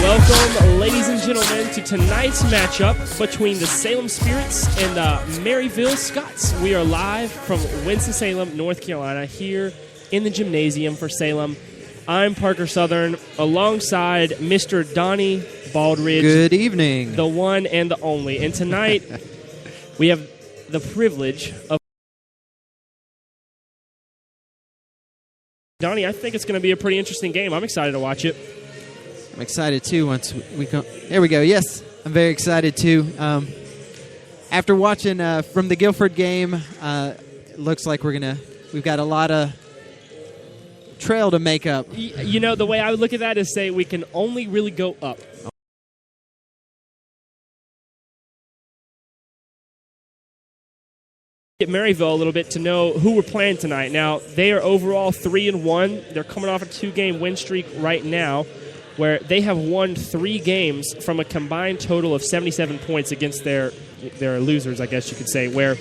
Welcome, ladies and gentlemen, to tonight's matchup between the Salem Spirits and the Maryville Scots. We are live from Winston-Salem, North Carolina, here in the gymnasium for Salem. I'm Parker Southern, alongside Mr. Donnie Baldridge. Good evening. The one and the only. And tonight, we have the privilege of... Donnie, I think it's going to be a pretty interesting game. I'm excited to watch it. I'm excited, too, once we come. There we go. Yes, I'm very excited, too. After watching from the Guilford game, it looks like we've got a lot of trail to make up. You know, the way I would look at that is say we can only really go up. At Maryville a little bit to know who we're playing tonight. Now, they are overall 3-1. They're coming off a 2-game win streak right now, where they have won 3 games from a combined total of 77 points against their losers, I guess you could say, where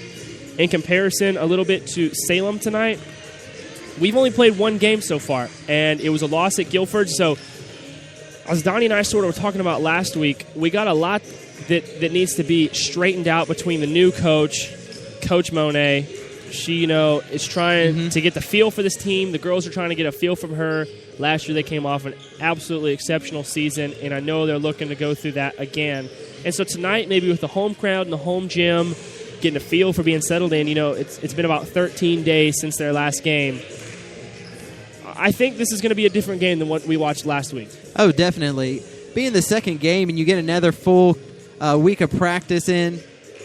in comparison a little bit to Salem tonight, we've only played 1 game so far, and it was a loss at Guilford. So as Donnie and I sort of were talking about last week, we got a lot that needs to be straightened out between the new coach, Coach Monet. She, is trying to get the feel for this team. The girls are trying to get a feel from her. Last year they came off an absolutely exceptional season, and I know they're looking to go through that again. And so tonight, maybe with the home crowd and the home gym, getting a feel for being settled in, it's been about 13 days since their last game. I think this is going to be a different game than what we watched last week. Oh, definitely. Being the second game and you get another full week of practice in,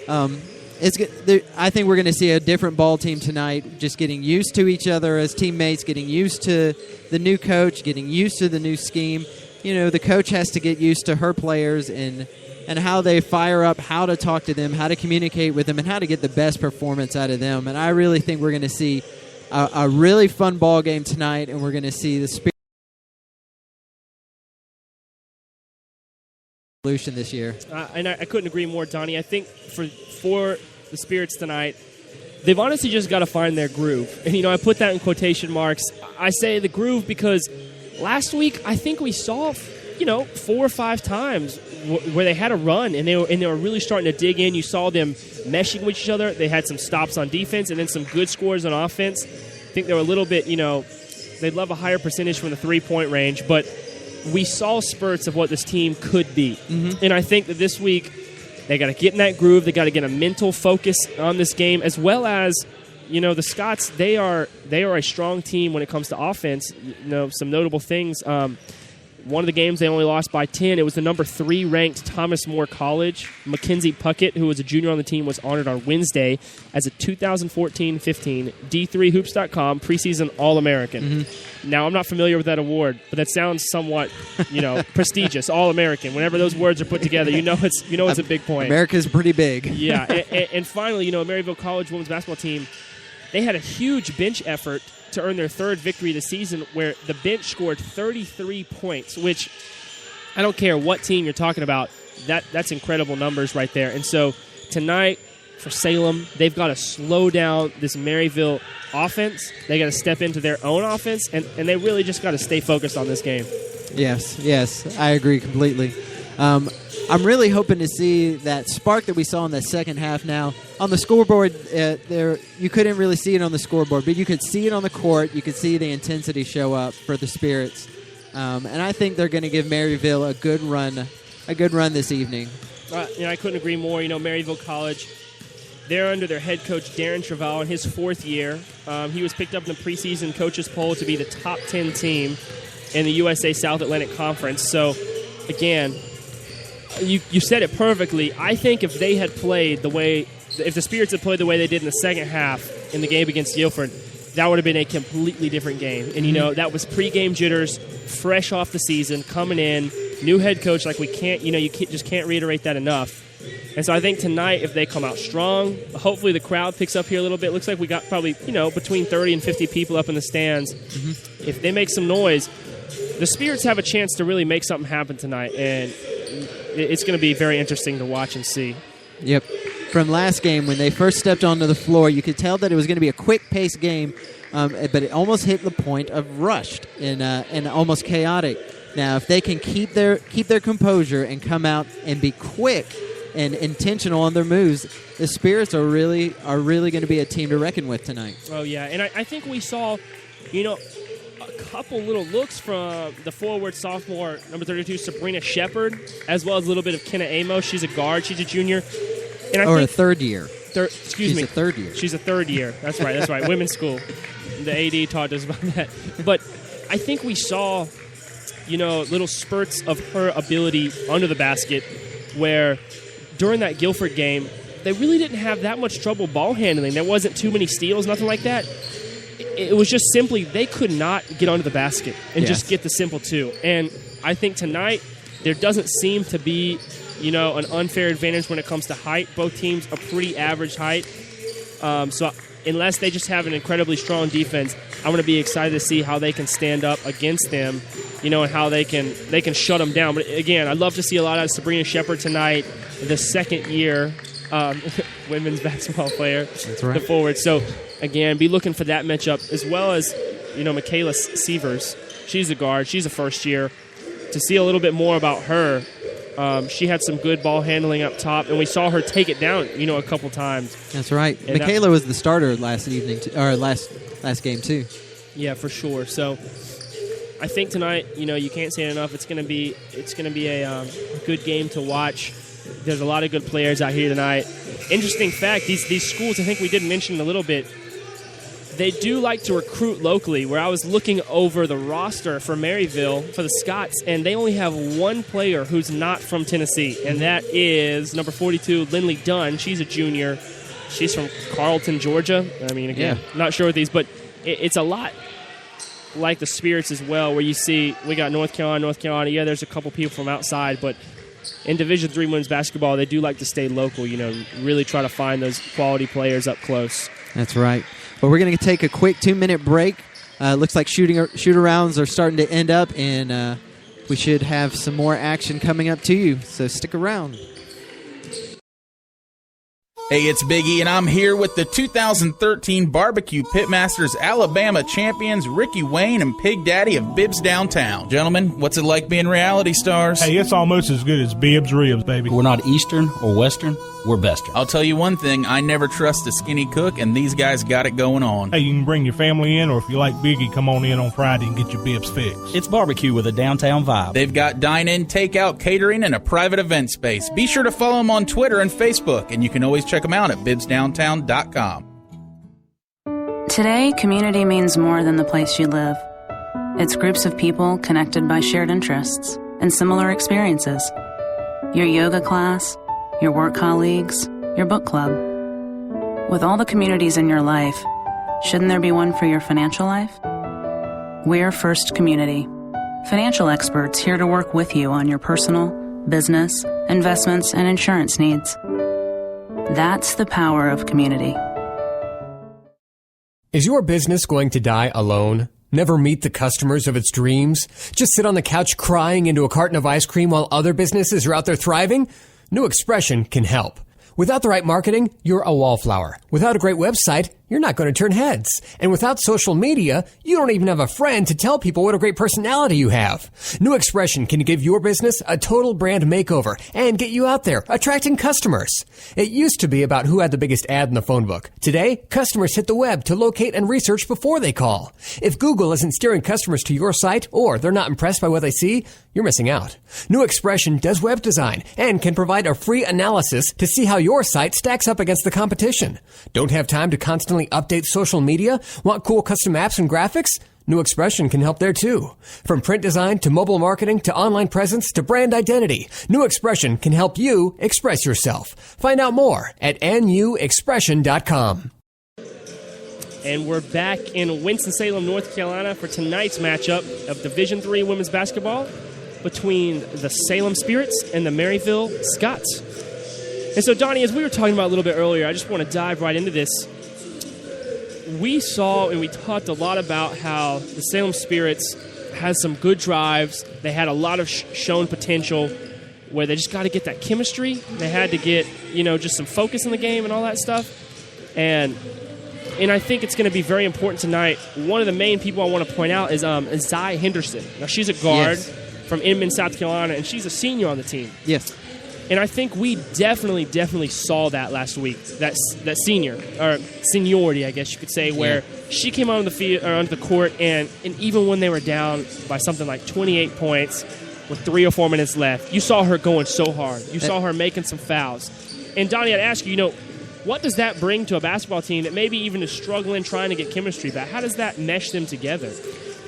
I think we're going to see a different ball team tonight, just getting used to each other as teammates, getting used to the new coach, getting used to the new scheme. The coach has to get used to her players and how they fire up, how to talk to them, how to communicate with them, and how to get the best performance out of them. And I really think we're going to see a really fun ball game tonight, and we're going to see the Spirit solution this year. And I couldn't agree more, Donnie. I think for the Spirits tonight, they've honestly just got to find their groove. And, I put that in quotation marks. I say the groove because last week I think we saw, 4 or 5 times where they had a run and they were really starting to dig in. You saw them meshing with each other. They had some stops on defense and then some good scores on offense. I think they were a little bit, they'd love a higher percentage from the 3-point range, but we saw spurts of what this team could be. And I think that this week they got to get in that groove. They got to get a mental focus on this game, as well as, the Scots, they are a strong team when it comes to offense. Some notable things. One of the games they only lost by 10. It was the number 3 ranked Thomas More College. Mackenzie Puckett, who was a junior on the team, was honored on Wednesday as a 2014-15 D3Hoops.com preseason All-American. Now, I'm not familiar with that award, but that sounds somewhat, prestigious. All-American. Whenever those words are put together, it's a big point. America's pretty big. Yeah, and finally, Maryville College women's basketball team, they had a huge bench effort to earn their 3rd victory this season, where the bench scored 33 points, which I don't care what team you're talking about, that's incredible numbers right there. And so tonight for Salem, they've got to slow down this Maryville offense. They got to step into their own offense, and they really just got to stay focused on this game. Yes, I agree completely. I'm really hoping to see that spark that we saw in the second half. Now, on the scoreboard, you couldn't really see it on the scoreboard, but you could see it on the court. You could see the intensity show up for the Spirits. And I think they're going to give Maryville a good run this evening. I couldn't agree more. Maryville College, they're under their head coach, Darren Trevall, in his 4th year. He was picked up in the preseason coaches poll to be the top 10 team in the USA South Atlantic Conference. So, again, you said it perfectly. I think if the Spirits had played the way they did in the second half in the game against Guilford, that would have been a completely different game. And, that was pregame jitters, fresh off the season, coming in, new head coach. Like, we can't, just can't reiterate that enough. And so I think tonight, if they come out strong, hopefully the crowd picks up here a little bit. Looks like we got probably, between 30 and 50 people up in the stands. If they make some noise, the Spirits have a chance to really make something happen tonight. And it's going to be very interesting to watch and see. Yep. From last game, when they first stepped onto the floor, you could tell that it was going to be a quick-paced game, but it almost hit the point of rushed and almost chaotic. Now, if they can keep their composure and come out and be quick and intentional on their moves, the Spirits are really going to be a team to reckon with tonight. Oh, yeah. And I think we saw, a couple little looks from the forward sophomore, number 32, Sabrina Shepard, as well as a little bit of Kenna Amos. She's a guard. She's a junior. And a third year. She's a third year. She's a third year. That's right. Women's school. The AD taught us about that. But I think we saw, little spurts of her ability under the basket where during that Guilford game, they really didn't have that much trouble ball handling. There wasn't too many steals, nothing like that. It was just simply they could not get under the basket and just get the simple two. And I think tonight there doesn't seem to be, an unfair advantage when it comes to height. Both teams are pretty average height. So unless they just have an incredibly strong defense, I'm going to be excited to see how they can stand up against them, and how they can shut them down. But again, I'd love to see a lot out of Sabrina Shepard tonight, the second-year women's basketball player, That's right. the forward. So, again, be looking for that matchup, as well as, Michaela Sievers. She's a guard. She's a first-year. To see a little bit more about her, she had some good ball handling up top, and we saw her take it down, a couple times. That's right. And Michaela was the starter last game too. Yeah, for sure. So I think tonight, you can't say it enough. It's going to be a good game to watch. There's a lot of good players out here tonight. Interesting fact: these schools, I think we did mention a little bit, they do like to recruit locally. Where I was looking over the roster for Maryville, for the Scots, and they only have one player who's not from Tennessee, and that is number 42, Lindley Dunn. She's a junior. She's from Carlton, Georgia. I mean, again, not sure what these, but it's a lot like the Spirits as well, where you see we got North Carolina. Yeah, there's a couple people from outside, but in Division III women's basketball, they do like to stay local, really try to find those quality players up close. That's right. Well, we're going to take a quick 2-minute break. Looks like shoot-arounds are starting to end up, and we should have some more action coming up to you, so stick around. Hey, it's Big E, and I'm here with the 2013 Barbecue Pitmasters Alabama champions, Ricky Wayne and Pig Daddy of Bibbs Downtown. Gentlemen, what's it like being reality stars? Hey, it's almost as good as Bibbs Ribs, baby. We're not Eastern or Western. We're Western. I'll tell you one thing, I never trust a skinny cook, and these guys got it going on. Hey, you can bring your family in, or if you like Biggie, come on in on Friday and get your Bibbs fixed. It's barbecue with a downtown vibe. They've got dine-in, takeout, catering, and a private event space. Be sure to follow them on Twitter and Facebook, and you can always check them out at BibbsDowntown.com. Today, community means more than the place you live. It's groups of people connected by shared interests and similar experiences. Your yoga class, your work colleagues, your book club. With all the communities in your life, shouldn't there be one for your financial life? We're First Community, financial experts here to work with you on your personal, business, investments, and insurance needs. That's the power of community. Is your business going to die alone? Never meet the customers of its dreams? Just sit on the couch crying into a carton of ice cream while other businesses are out there thriving? New Expression can help. Without the right marketing, you're a wallflower. Without a great website, you're not going to turn heads. And without social media, you don't even have a friend to tell people what a great personality you have. New Expression can give your business a total brand makeover and get you out there, attracting customers. It used to be about who had the biggest ad in the phone book. Today, customers hit the web to locate and research before they call. If Google isn't steering customers to your site or they're not impressed by what they see, you're missing out. New Expression does web design and can provide a free analysis to see how your site stacks up against the competition. Don't have time to constantly update social media? Want cool custom apps and graphics? New Expression can help there too. From print design to mobile marketing to online presence to brand identity, New Expression can help you express yourself. Find out more at nuexpression.com. And we're back in Winston-Salem, North Carolina for tonight's matchup of Division III women's basketball between the Salem Spirits and the Maryville Scots. And so, Donnie, as we were talking about a little bit earlier, I just want to dive right into this. We saw and we talked a lot about how the Salem Spirits has some good drives. They had a lot of shown potential where they just got to get that chemistry. They had to get, just some focus in the game and all that stuff. And I think it's going to be very important tonight. One of the main people I want to point out is Zai Henderson. Now, she's a guard from Inman, South Carolina, and she's a senior on the team. Yes. And I think we definitely saw that last week. That senior or seniority, I guess you could say, where she came onto the field or onto the court, and even when they were down by something like 28 points with 3 or 4 minutes left, you saw her going so hard. You saw her making some fouls. And Donnie, I'd ask you, what does that bring to a basketball team that maybe even is struggling trying to get chemistry back? How does that mesh them together?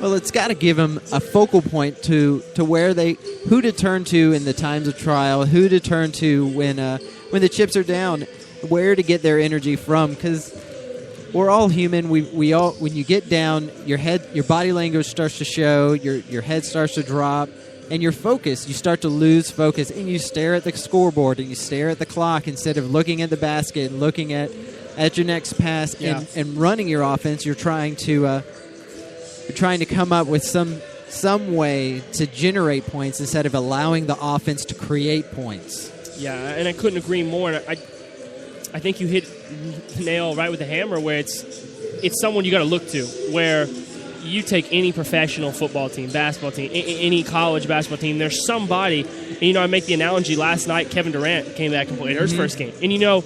Well, it's got to give them a focal point to where who to turn to in the times of trial, who to turn to when the chips are down, where to get their energy from. Because we're all human. We all, when you get down, your body language starts to show, your head starts to drop, and your focus, you start to lose focus, and you stare at the scoreboard and you stare at the clock instead of looking at the basket and looking at your next pass and running your offense. You're trying to come up with some way to generate points instead of allowing the offense to create points. Yeah, and I couldn't agree more. And I think you hit the nail right with the hammer, where it's someone you got to look to. Where you take any professional football team, basketball team, any college basketball team, there's somebody. And, I make the analogy last night. Kevin Durant came back and played his first game, and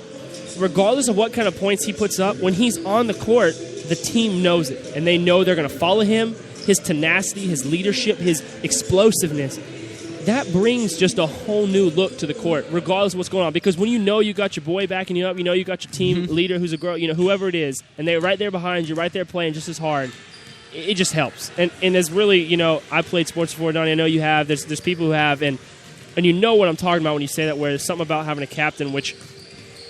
regardless of what kind of points he puts up, when he's on the court, the team knows it, and they know they're going to follow him. His tenacity, his leadership, his explosiveness, that brings just a whole new look to the court, regardless of what's going on. Because when you got your boy backing you up, you got your team leader who's a girl, whoever it is, and they're right there behind you, right there playing just as hard, it just helps. And there's really, I played sports before, Donnie. I know you have. There's people who have, and you know what I'm talking about when you say that, where there's something about having a captain, which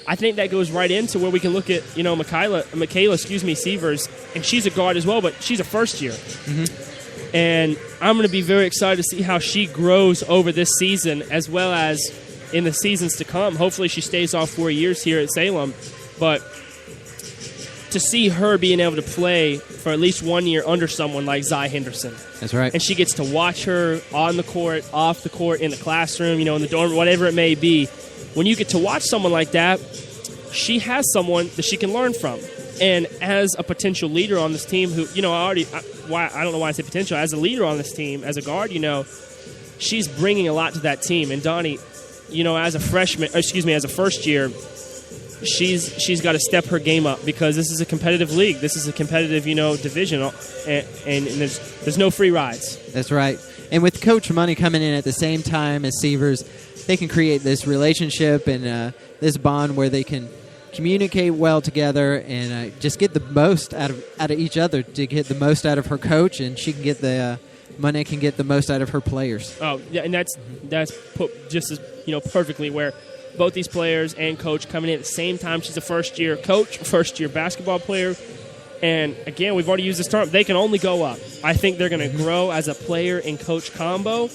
I think that goes right into where we can look at, Michaela, Severs, and she's a guard as well, but she's a first year. Mm-hmm. And I'm going to be very excited to see how she grows over this season as well as in the seasons to come. Hopefully she stays all 4 years here at Salem. But to see her being able to play for at least 1 year under someone like Zy Henderson. That's right. And she gets to watch her on the court, off the court, in the classroom, in the dorm, whatever it may be. When you get to watch someone like that, she has someone that she can learn from. And as a potential leader on this team who, I don't know why I say potential, as a leader on this team, as a guard, she's bringing a lot to that team. And Donnie, as a first year, she's got to step her game up because this is a competitive league. This is a competitive, division, and there's no free rides. That's right. And with Coach Money coming in at the same time as Severs, they can create this relationship and this bond where they can communicate well together and just get the most out of each other to get the most out of her coach, and she can get Money can get the most out of her players. Oh, yeah, and that's put just as perfectly where both these players and coach coming in at the same time. She's a first-year coach, first-year basketball player. And, again, we've already used this term. They can only go up. I think they're going to grow as a player and coach combo.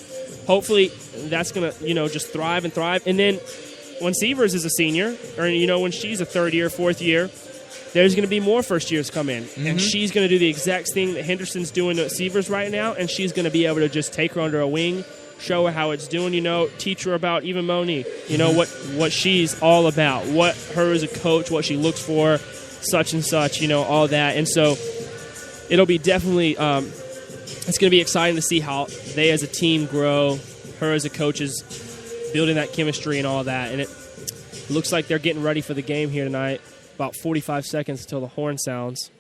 Hopefully that's going to, just thrive and thrive. And then when Severs is a senior, or, when she's a third year, fourth year, there's going to be more first years come in. Mm-hmm. And she's going to do the exact thing that Henderson's doing at Severs right now, and she's going to be able to just take her under a wing, show her how it's doing, teach her about even Monique, what she's all about, what her as a coach, what she looks for, such and such, all that. And so it'll be definitely it's going to be exciting to see how they as a team grow, her as a coach is building that chemistry and all that. And it looks like they're getting ready for the game here tonight. About 45 seconds until the horn sounds.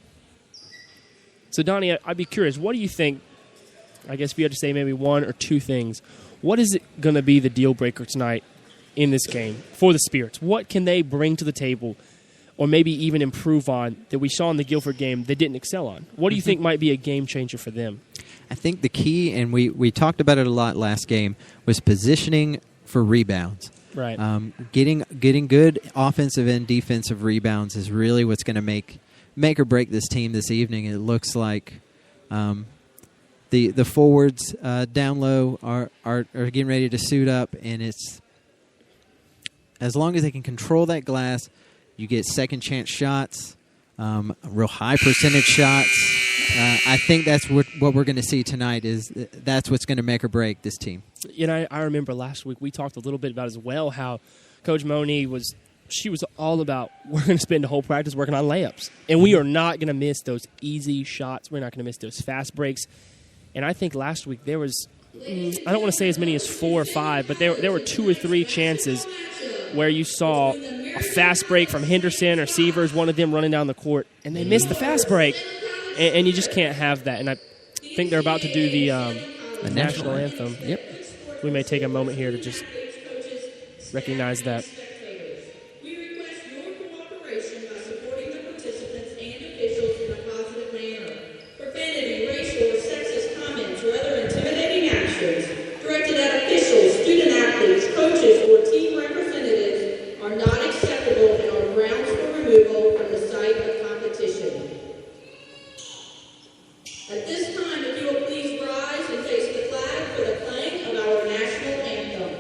So, Donnie, I'd be curious, what do you think, I guess if you had to say maybe one or two things, what is it going to be the deal breaker tonight in this game for the Spirits? What can they bring to the table or maybe even improve on that we saw in the Guilford game they didn't excel on? What do you think might be a game changer for them? I think the key, and we talked about it a lot last game, was positioning for rebounds. Right. Getting good offensive and defensive rebounds is really what's going to make or break this team this evening. It looks like the forwards down low are getting ready to suit up, and it's as long as they can control that glass, you get second chance shots, real high percentage shots. I think that's what we're going to see tonight. That's what's going to make or break this team. I remember last week we talked a little bit about as well how Coach Moni was all about we're going to spend the whole practice working on layups, and we are not going to miss those easy shots. We're not going to miss those fast breaks. And I think last week there was I don't want to say as many as 4 or 5, but there were 2 or 3 chances where you saw a fast break from Henderson or Sievers, one of them running down the court, and they missed the fast break. And you just can't have that. And I think they're about to do the national anthem. Yep. We may take a moment here to just recognize that. We request your cooperation by supporting the participants and officials in a positive manner. Profanity, racial, or sexist comments or other intimidating actions directed at officials, student athletes, coaches, or team representatives are not acceptable and are grounds for removal from the site of competition. At this time, if you will please rise and face the flag for the playing of our national anthem.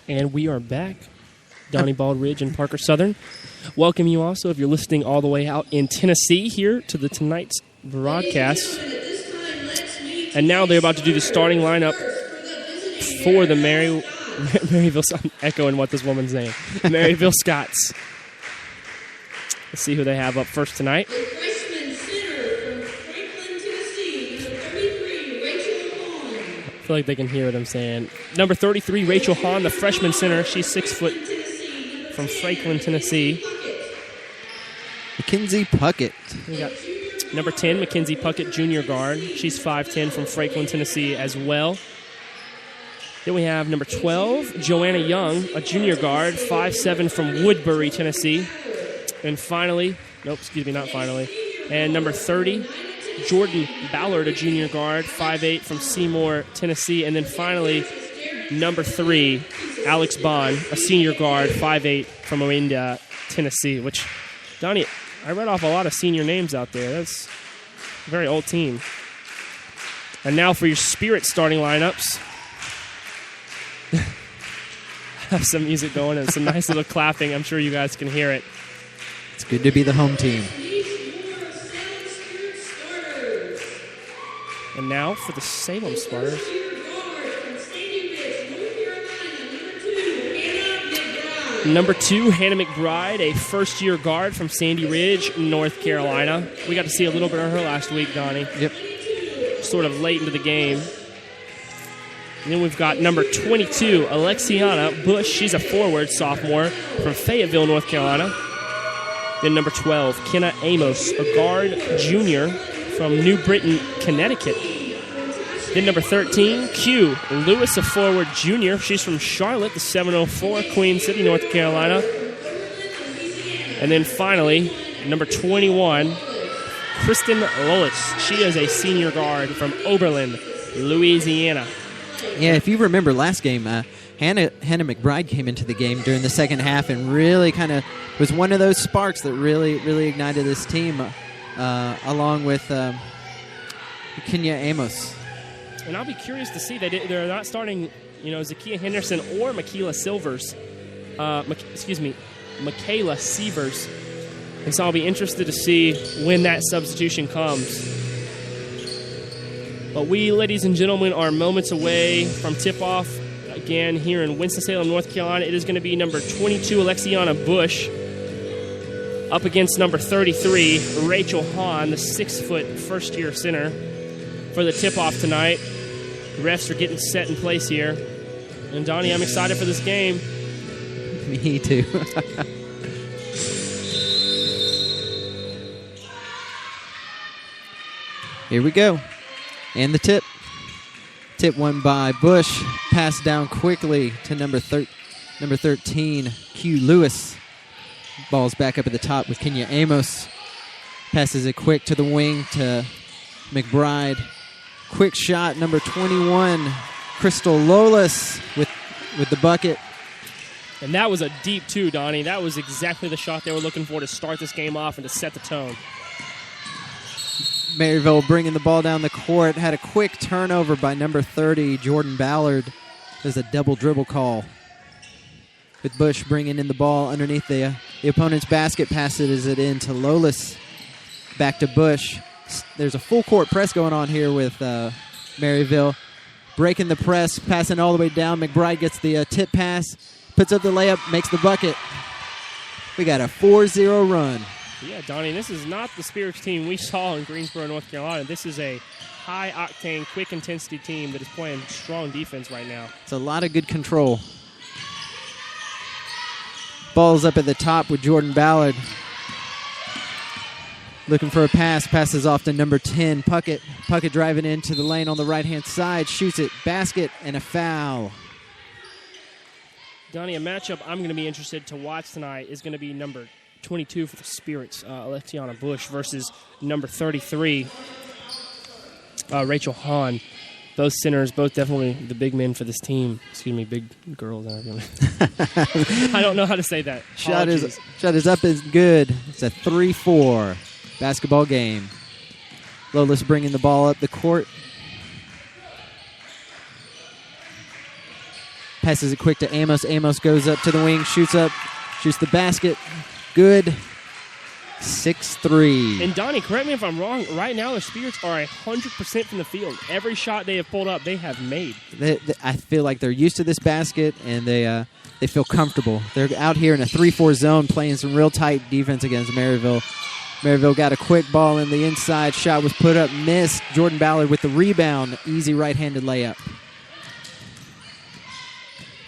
And we are back. Donnie Baldridge and Parker Southern. Welcome you also, if you're listening all the way out in Tennessee, here to the tonight's broadcast. And now they're about to do the starting lineup for the Maryville. I'm echoing what this woman's name. Maryville Scots. Let's see who they have up first tonight. Freshman center from Franklin, Tennessee, number 33, Rachel Hahn. I feel like they can hear what I'm saying. Number 33, Rachel Hahn, the freshman center. She's 6 foot from Franklin, Tennessee. Mackenzie Puckett. We got number 10, Mackenzie Puckett, junior guard. She's 5'10", from Franklin, Tennessee as well. Then we have number 12, Joanna Young, a junior guard, 5'7", from Woodbury, Tennessee. And finally, and number 30, Jordan Ballard, a junior guard, 5'8", from Seymour, Tennessee. And then finally, number 3, Alex Bond, a senior guard, 5'8", from Orinda, Tennessee. Which, Donnie, I read off a lot of senior names out there. That's a very old team. And now for your Spirit starting lineups. Have some music going and some nice little clapping. I'm sure you guys can hear it. It's good to be the home team. And now for the Salem Spartans. Number 2, Hannah McBride, a first-year guard from Sandy Ridge, North Carolina. We got to see a little bit of her last week, Donnie. Yep. Sort of late into the game. And then we've got number 22, Alexiana Bush. She's a forward sophomore from Fayetteville, North Carolina. Then number 12, Kenna Amos, a guard junior from New Britain, Connecticut. Then number 13, Q Lewis, a forward junior. She's from Charlotte, the 704, Queen City, North Carolina. And then finally, number 21, Kristen Lullis. She is a senior guard from Oberlin, Louisiana. Yeah, if you remember last game, Hannah McBride came into the game during the second half and really kind of was one of those sparks that really ignited this team, along with Kenya Amos. And I'll be curious to see they're not starting, Zakiya Henderson or Michaela Silvers. Michaela Sievers. And so I'll be interested to see when that substitution comes. But we, ladies and gentlemen, are moments away from tip-off. Again, here in Winston-Salem, North Carolina, it is going to be number 22, Alexiana Bush, up against number 33, Rachel Hahn, the 6-foot first-year center, for the tip-off tonight. The refs are getting set in place here. And, Donnie, I'm excited for this game. Me too. Here we go. And the tip. Tip won by Bush. Pass down quickly to number 13, Q Lewis. Ball's back up at the top with Kenya Amos. Passes it quick to the wing to McBride. Quick shot, number 21, Crystal Lolis with the bucket. And that was a deep two, Donnie. That was exactly the shot they were looking for to start this game off and to set the tone. Maryville bringing the ball down the court. Had a quick turnover by number 30, Jordan Ballard. There's a double dribble call. With Bush bringing in the ball underneath the opponent's basket. Passes it in to Lolis. Back to Bush. There's a full court press going on here with Maryville. Breaking the press, passing all the way down. McBride gets the tip pass. Puts up the layup, makes the bucket. We got a 4-0 run. Yeah, Donnie, this is not the Spirits team we saw in Greensboro, North Carolina. This is a high-octane, quick-intensity team that is playing strong defense right now. It's a lot of good control. Ball's up at the top with Jordan Ballard. Looking for a pass. Passes off to number 10, Puckett. Puckett driving into the lane on the right-hand side. Shoots it. Basket and a foul. Donnie, a matchup I'm going to be interested to watch tonight is going to be number 22 for the Spirits, Alexiana Bush, versus number 33, Rachel Hahn. Both centers, both definitely the big men for this team. Excuse me, big girls. I don't know how to say that. Shot is up is good. It's a 3-4 basketball game. Lolis bringing the ball up the court. Passes it quick to Amos. Amos goes up to the wing, shoots the basket. Good. 6-3. And Donnie, correct me if I'm wrong. Right now, the Spirits are 100% from the field. Every shot they have pulled up, they have made. I feel like they're used to this basket, and they feel comfortable. They're out here in a 3-4 zone playing some real tight defense against Maryville. Maryville got a quick ball in the inside. Shot was put up, missed. Jordan Ballard with the rebound. Easy right-handed layup.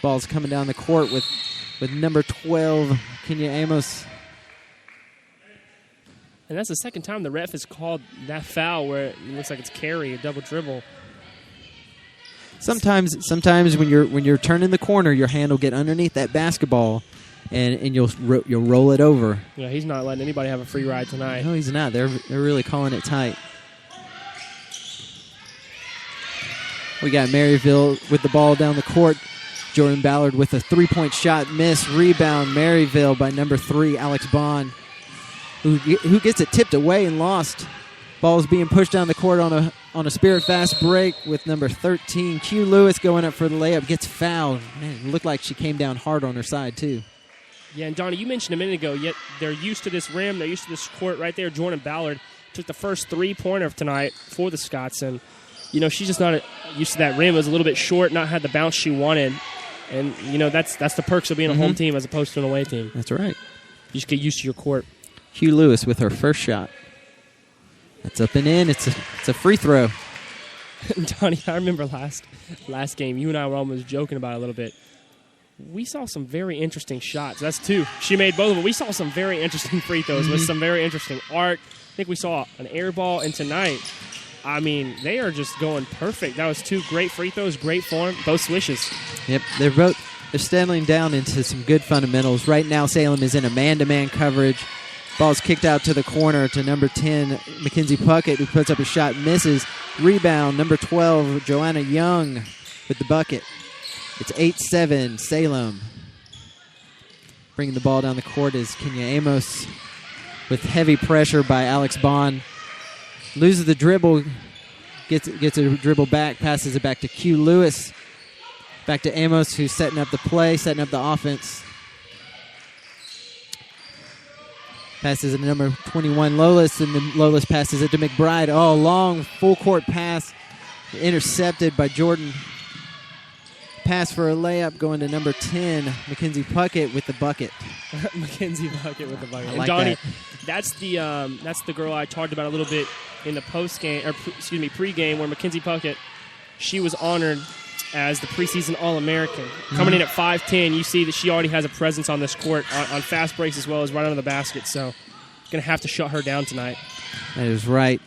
Ball's coming down the court with number 12, Kenya Amos. And that's the second time the ref has called that foul where it looks like it's carry, a double dribble. Sometimes when you're turning the corner, your hand will get underneath that basketball, and you'll roll it over. Yeah, he's not letting anybody have a free ride tonight. No, he's not. They're really calling it tight. We got Maryville with the ball down the court. Jordan Ballard with a three-point shot miss. Rebound, Maryville by number 3, Alex Bond, who gets it tipped away and lost. Ball is being pushed down the court on a Spirit fast break with number 13, Q Lewis, going up for the layup. Gets fouled. Man, it looked like she came down hard on her side, too. Yeah, and Donnie, you mentioned a minute ago, yet they're used to this rim. They're used to this court right there. Jordan Ballard took the first three-pointer of tonight for the Scots. And, she's just not used to that rim. It was a little bit short, not had the bounce she wanted. And, that's the perks of being a home team as opposed to an away team. That's right. You just get used to your court. Hugh Lewis with her first shot. That's up and in. It's a free throw. Donnie, I remember last game, you and I were almost joking about it a little bit. We saw some very interesting shots. That's 2. She made both of them. We saw some very interesting free throws with some very interesting arc. I think we saw an air ball, and tonight, they are just going perfect. That was 2 great free throws, great form, both swishes. Yep, they're settling down into some good fundamentals. Right now, Salem is in a man-to-man coverage. Ball's kicked out to the corner to number 10, Mackenzie Puckett, who puts up a shot, misses. Rebound, number 12, Joanna Young with the bucket. It's 8-7, Salem. Bringing the ball down the court is Kenya Amos with heavy pressure by Alex Bond. Loses the dribble, gets a dribble back, passes it back to Q Lewis. Back to Amos, who's setting up the play, setting up the offense. Passes it to number 21, Lolis, and then Lolis passes it to McBride. Oh, long full-court pass intercepted by Jordan. pass for a layup going to number 10, Mackenzie Puckett with the bucket. Mackenzie Puckett with the bucket. I And like Donnie, that. that's the girl I talked about a little bit in the pregame, where Mackenzie Puckett, she was honored as the preseason All-American. Coming in at 5'10", you see that she already has a presence on this court on fast breaks as well as right under the basket. So, going to have to shut her down tonight. That is right.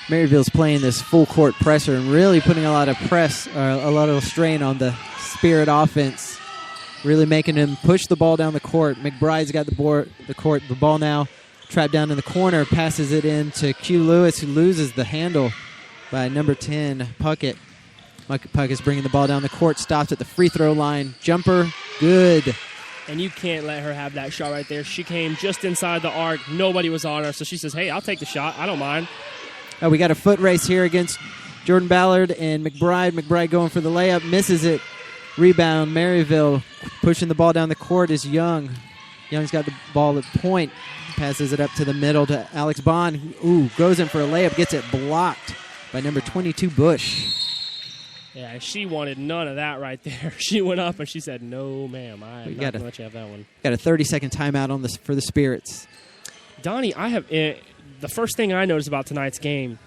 Maryville's playing this full court pressure and really putting a lot of a lot of strain on the Spirit offense, really making them push the ball down the court. McBride's got the ball now, trapped down in the corner, passes it in to Q Lewis, who loses the handle by number 10, Puckett. Puckett's bringing the ball down the court, stops at the free throw line, jumper, good. And you can't let her have that shot right there. She came just inside the arc. Nobody was on her, so she says, hey, I'll take the shot. I don't mind. Oh, we got a foot race here against Jordan Ballard and McBride. McBride going for the layup, misses it. Rebound, Maryville pushing the ball down the court is Young. Young's got the ball at point, passes it up to the middle to Alex Bond. Ooh, goes in for a layup, gets it blocked by number 22, Bush. Yeah, she wanted none of that right there. She went up and she said, no, ma'am, I'm not going to let you have that one. Got a 30-second timeout for the Spirits. Donnie, I have the first thing I noticed about tonight's game,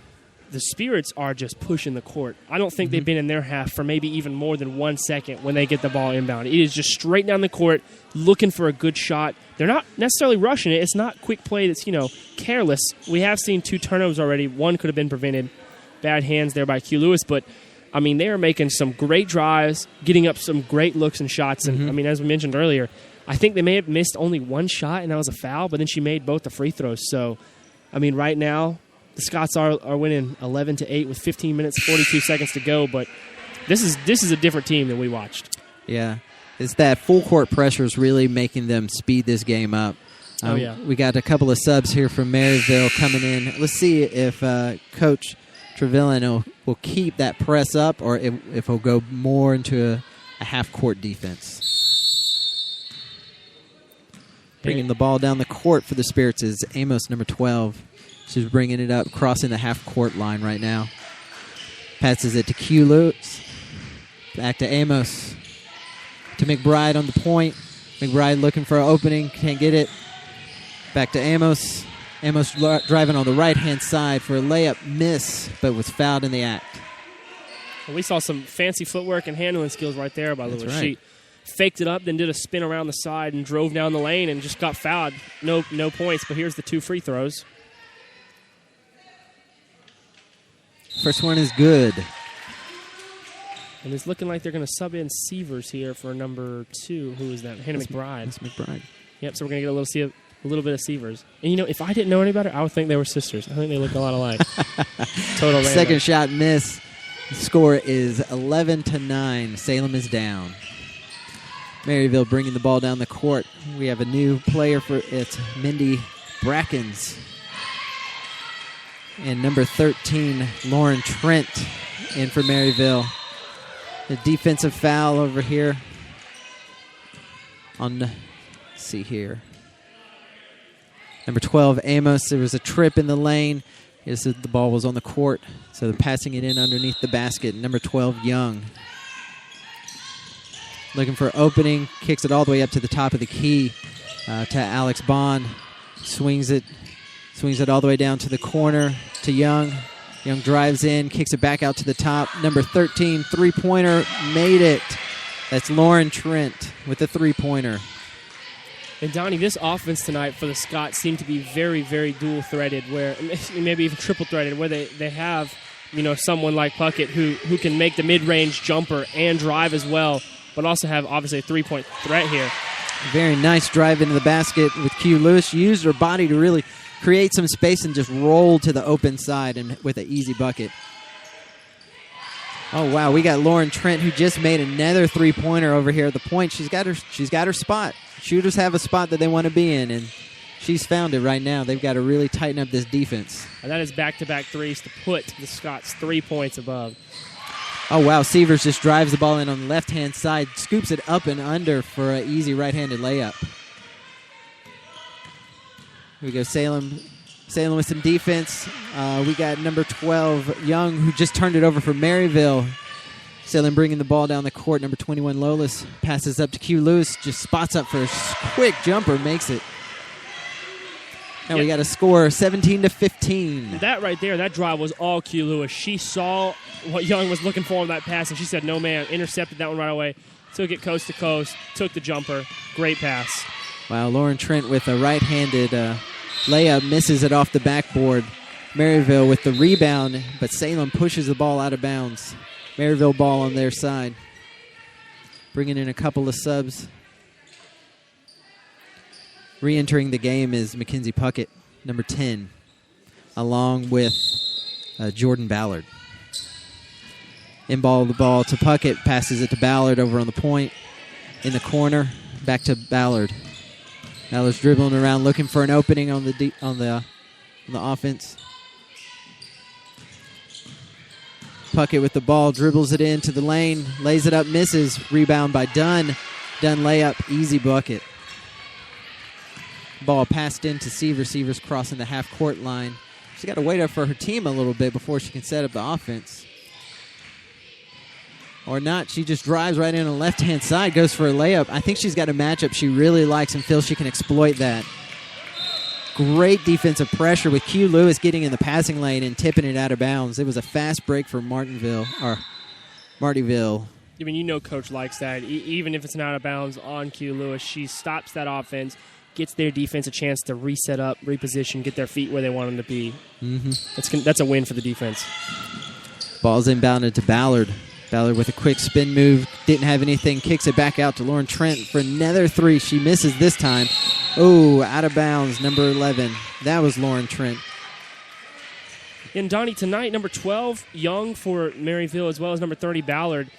the Spirits are just pushing the court. I don't think they've been in their half for maybe even more than 1 second when they get the ball inbound. It is just straight down the court, looking for a good shot. They're not necessarily rushing it. It's not quick play that's, careless. We have seen 2 turnovers already. One could have been prevented. Bad hands there by Q Lewis, but I mean, they are making some great drives, getting up some great looks and shots. And, I mean, as we mentioned earlier, I think they may have missed only one shot, and that was a foul, but then she made both the free throws. So, I mean, right now, the Scots are winning 11-8 with 15 minutes, 42 seconds to go. But this is a different team than we watched. Yeah. It's that full court pressure is really making them speed this game up. We got a couple of subs here from Maryville coming in. Let's see if Coach Trevelyan will keep that press up or if he'll go more into a half-court defense. Bringing the ball down the court for the Spirits is Amos, number 12. She's bringing it up, crossing the half-court line right now. Passes it to Q Lewis. Back to Amos. To McBride on the point. McBride looking for an opening. Can't get it. Back to Amos. Amos driving on the right-hand side for a layup miss, but was fouled in the act. Well, we saw some fancy footwork and handling skills right there by Lewis. Right. She faked it up, then did a spin around the side and drove down the lane and just got fouled. No points, but here's the 2 free throws. First one is good. And it's looking like they're going to sub in Severs here for number 2. Who is that? Hannah McBride. That's McBride. Yep, so we're going to get a little bit of Severs. And, if I didn't know any better, I would think they were sisters. I think they look a lot alike. Total random. Second shot miss. The score is 11-9. Salem is down. Maryville bringing the ball down the court. We have a new player it's Mindy Brackens. And number 13, Lauren Trent, in for Maryville. The defensive foul over here. Let's see here. Number 12, Amos. There was a trip in the lane. The ball was on the court, so they're passing it in underneath the basket. Number 12, Young. Looking for opening, kicks it all the way up to the top of the key to Alex Bond. Swings it all the way down to the corner to Young. Young drives in, kicks it back out to the top. Number 13, three-pointer, made it. That's Lauren Trent with the three-pointer. And, Donnie, this offense tonight for the Scots seemed to be very, very dual-threaded, where maybe even triple-threaded, where they have, someone like Puckett who can make the mid-range jumper and drive as well, but also have, obviously, a three-point threat here. Very nice drive into the basket with Q Lewis. She used her body to really create some space and just roll to the open side and with an easy bucket. Oh, wow, we got Lauren Trent, who just made another three-pointer over here at the point. She's got her spot. Shooters have a spot that they want to be in, and she's found it right now. They've got to really tighten up this defense. And that is back-to-back threes to put the Scots 3 points above. Oh, wow, Severs just drives the ball in on the left-hand side, scoops it up and under for an easy right-handed layup. Here we go, Salem with some defense. We got number 12, Young, who just turned it over for Maryville. Salem bringing the ball down the court. Number 21, Lolis, passes up to Q Lewis, just spots up for a quick jumper, makes it. Now we got a score 17-15. That right there, that drive was all Q Lewis. She saw what Young was looking for on that pass, and she said, no, man, intercepted that one right away, took it coast to coast, took the jumper. Great pass. Wow, Lauren Trent with a right-handed layup, misses it off the backboard. Maryville with the rebound, but Salem pushes the ball out of bounds. Maryville ball on their side. Bringing in a couple of subs. Re-entering the game is Mackenzie Puckett, number 10, along with Jordan Ballard. Inball the ball to Puckett, passes it to Ballard over on the point. In the corner, back to Ballard. Ballard's dribbling around, looking for an opening on the offense. Puckett with the ball, dribbles it into the lane, lays it up, misses. Rebound by Dunn. Dunn layup, easy bucket. Ball passed into Seavers. Seavers crossing the half-court line. She's got to wait up for her team a little bit before she can set up the offense. Or not, she just drives right in on the left-hand side, goes for a layup. I think she's got a matchup she really likes and feels she can exploit that. Great defensive pressure with Q Lewis getting in the passing lane and tipping it out of bounds. It was a fast break for Martyville. I mean, you know Coach likes that. Even if it's an out of bounds on Q Lewis, she stops that offense, gets their defense a chance to reset up, reposition, get their feet where they want them to be. Mm-hmm. That's a win for the defense. Ball's inbounded to Ballard. Ballard with a quick spin move. Didn't have anything. Kicks it back out to Lauren Trent for another three. She misses this time. Oh, out of bounds, number 11. That was Lauren Trent. And Donnie, tonight, number 12, Young for Maryville, as well as number 30, Ballard.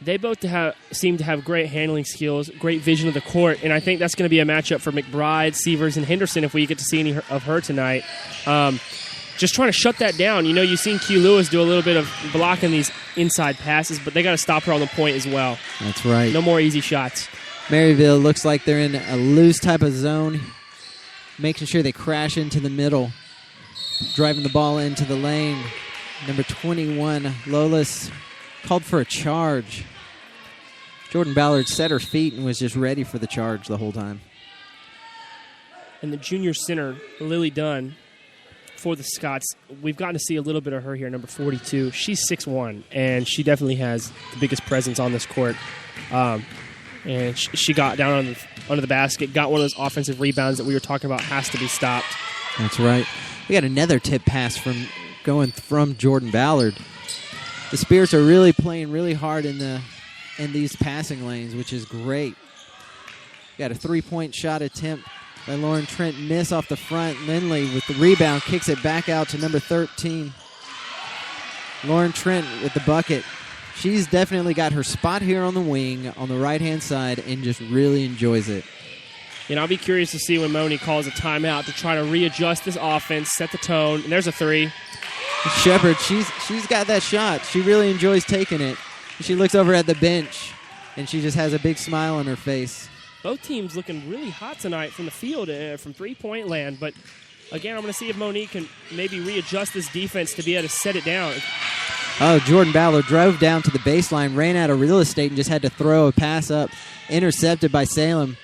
They both seem to have great handling skills, great vision of the court, and I think that's going to be a matchup for McBride, Seavers, and Henderson if we get to see any of her tonight. Just trying to shut that down. You know, you've seen Q Lewis do a little bit of blocking these inside passes, but they got to stop her on the point as well. That's right. No more easy shots. Maryville looks like they're in a loose type of zone, making sure they crash into the middle, driving the ball into the lane. Number 21, Lolis, called for a charge. Jordan Ballard set her feet and was just ready for the charge the whole time. And the junior center, Lily Dunn, for the Scots, we've gotten to see a little bit of her here, number 42. She's 6'1", and she definitely has the biggest presence on this court. And she got down under the basket, got one of those offensive rebounds that we were talking about has to be stopped. That's right. We got another tip pass from Jordan Ballard. The Spirits are really playing really hard in these passing lanes, which is great. Got a three-point shot attempt by Lauren Trent, miss off the front. Lindley with the rebound, kicks it back out to number 13. Lauren Trent with the bucket. She's definitely got her spot here on the wing on the right-hand side and just really enjoys it. And I'll be curious to see when Moni calls a timeout to try to readjust this offense, set the tone. And there's a three. Shepard, she's got that shot. She really enjoys taking it. She looks over at the bench, and she just has a big smile on her face. Both teams looking really hot tonight from the field, from three-point land. But, again, I'm going to see if Monique can maybe readjust this defense to be able to set it down. Oh, Jordan Ballard drove down to the baseline, ran out of real estate, and just had to throw a pass up. Intercepted by Salem.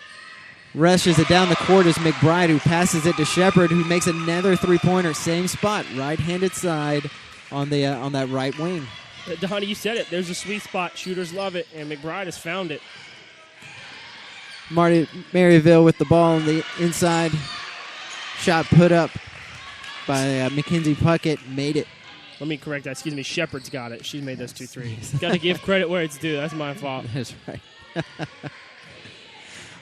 Rushes it down the court as McBride, who passes it to Shepard, who makes another three-pointer. Same spot, right-handed side on that right wing. Donnie, you said it. There's a sweet spot. Shooters love it, and McBride has found it. Maryville with the ball on the inside. Shot put up by Mackenzie Puckett. Made it. Let me correct that. Excuse me. Shepard's got it. She's made those 2 threes. Got to give credit where it's due. That's my fault. That's right.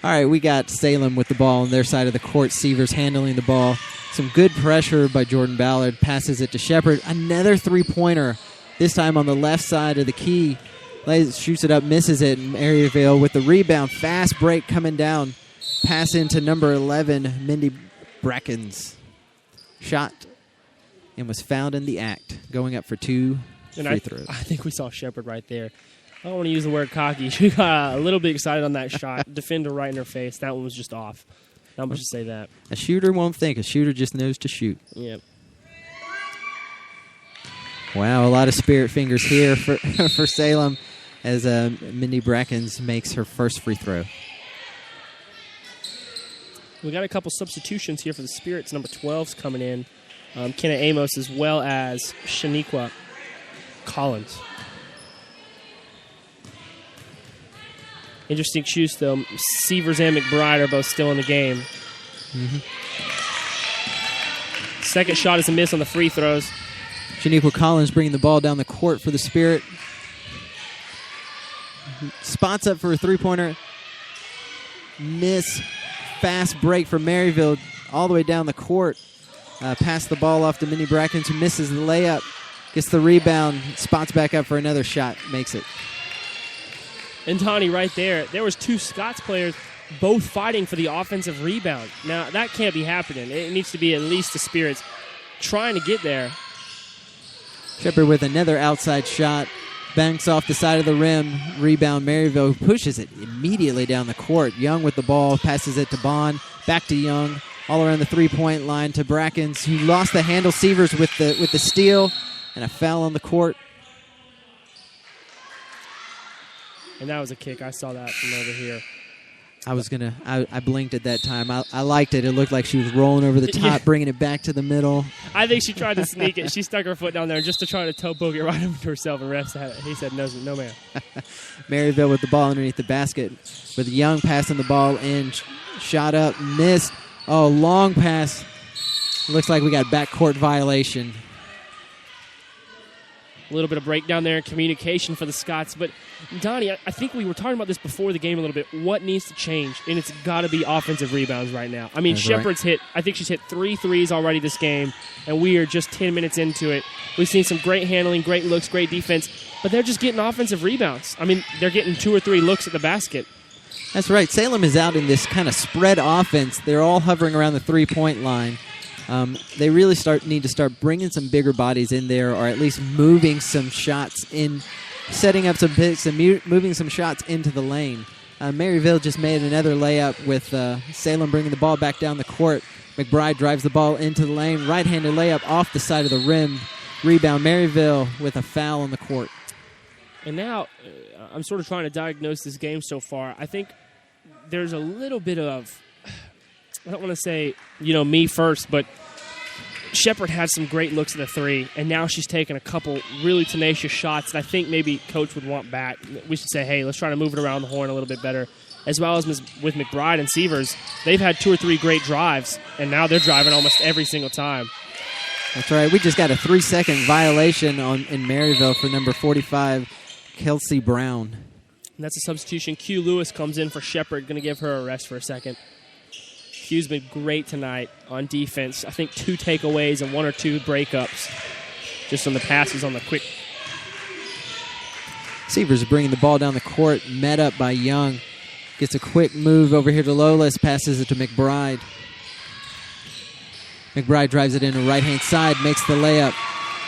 All right, we got Salem with the ball on their side of the court. Seavers handling the ball. Some good pressure by Jordan Ballard. Passes it to Shepard. Another three-pointer, this time on the left side of the key. Shoots it up, misses it. Maryville with the rebound. Fast break coming down. Pass into number 11, Mindy Brackens. Shot and was found in the act, going up for 2 free throws. I think we saw Shepard right there. I don't want to use the word cocky. She got a little bit excited on that shot. Defender right in her face. That one was just off. Not much to say that. A shooter won't think. A shooter just knows to shoot. Yep. Wow, a lot of spirit fingers here for Salem. as Mindy Brackens makes her first free throw. We got a couple substitutions here for the Spirits. Number 12's coming in. Kenna Amos as well as Shaniqua Collins. Interesting choose, though. Severs and McBride are both still in the game. Mm-hmm. Second shot is a miss on the free throws. Shaniqua Collins bringing the ball down the court for the Spirit. Spots up for a three-pointer. Miss. Fast break for Maryville all the way down the court. Pass the ball off to Mindy Brackens, who misses the layup. Gets the rebound. Spots back up for another shot. Makes it. And Donnie, right there was two Scots players both fighting for the offensive rebound. Now, that can't be happening. It needs to be at least the Spirits trying to get there. Shepard with another outside shot. Banks off the side of the rim. Rebound Maryville, who pushes it immediately down the court. Young with the ball, passes it to Bond. Back to Young. All around the three-point line to Brackens, who lost the handle. Severs with the steal. And a foul on the court. And that was a kick. I saw that from over here. I blinked at that time. I liked it. It looked like she was rolling over the top, Yeah. bringing it back to the middle. I think she tried to sneak it. She stuck her foot down there just to try to toe poke it right over to herself, and refs had it. He said, no, ma'am. Maryville with the ball underneath the basket. With Young passing the ball in. Shot up, missed. Oh, long pass. Looks like we got backcourt violation. A little bit of breakdown there in communication for the Scots. But, Donnie, I think we were talking about this before the game a little bit. What needs to change? And it's got to be offensive rebounds right now. I mean, That's Shepard's I think she's hit 3 threes already this game, and we are just 10 minutes into it. We've seen some great handling, great looks, great defense, but they're just getting offensive rebounds. I meneed they're getting 2 or 3 looks at the basket. That's right. Salem is out in this kind of spread offense. They're all hovering around the three-point line. They really need to start bringing some bigger bodies in there, or at least moving some shots in, setting up some picks and moving some shots into the lane. Maryville just made another layup with Salem bringing the ball back down the court. McBride drives the ball into the lane. Right-handed layup off the side of the rim. Rebound Maryville with a foul on the court. And now I'm sort of trying to diagnose this game so far. I think there's a little bit of, I don't want to say, me first, but Shepard had some great looks at the three, and now she's taken a couple really tenacious shots that I think maybe Coach would want back. We should say, hey, let's try to move it around the horn a little bit better. As well as with McBride and Severs, they've had 2 or 3 great drives, and now they're driving almost every single time. That's right. We just got a 3-second violation in Maryville for number 45, Kelsey Brown. And that's a substitution. Q Lewis comes in for Shepard, going to give her a rest for a second. Q's been great tonight on defense. I think 2 takeaways and 1 or 2 breakups just on the passes on the quick. Severs is bringing the ball down the court, met up by Young. Gets a quick move over here to Lolis, passes it to McBride. McBride drives it in the right-hand side, makes the layup.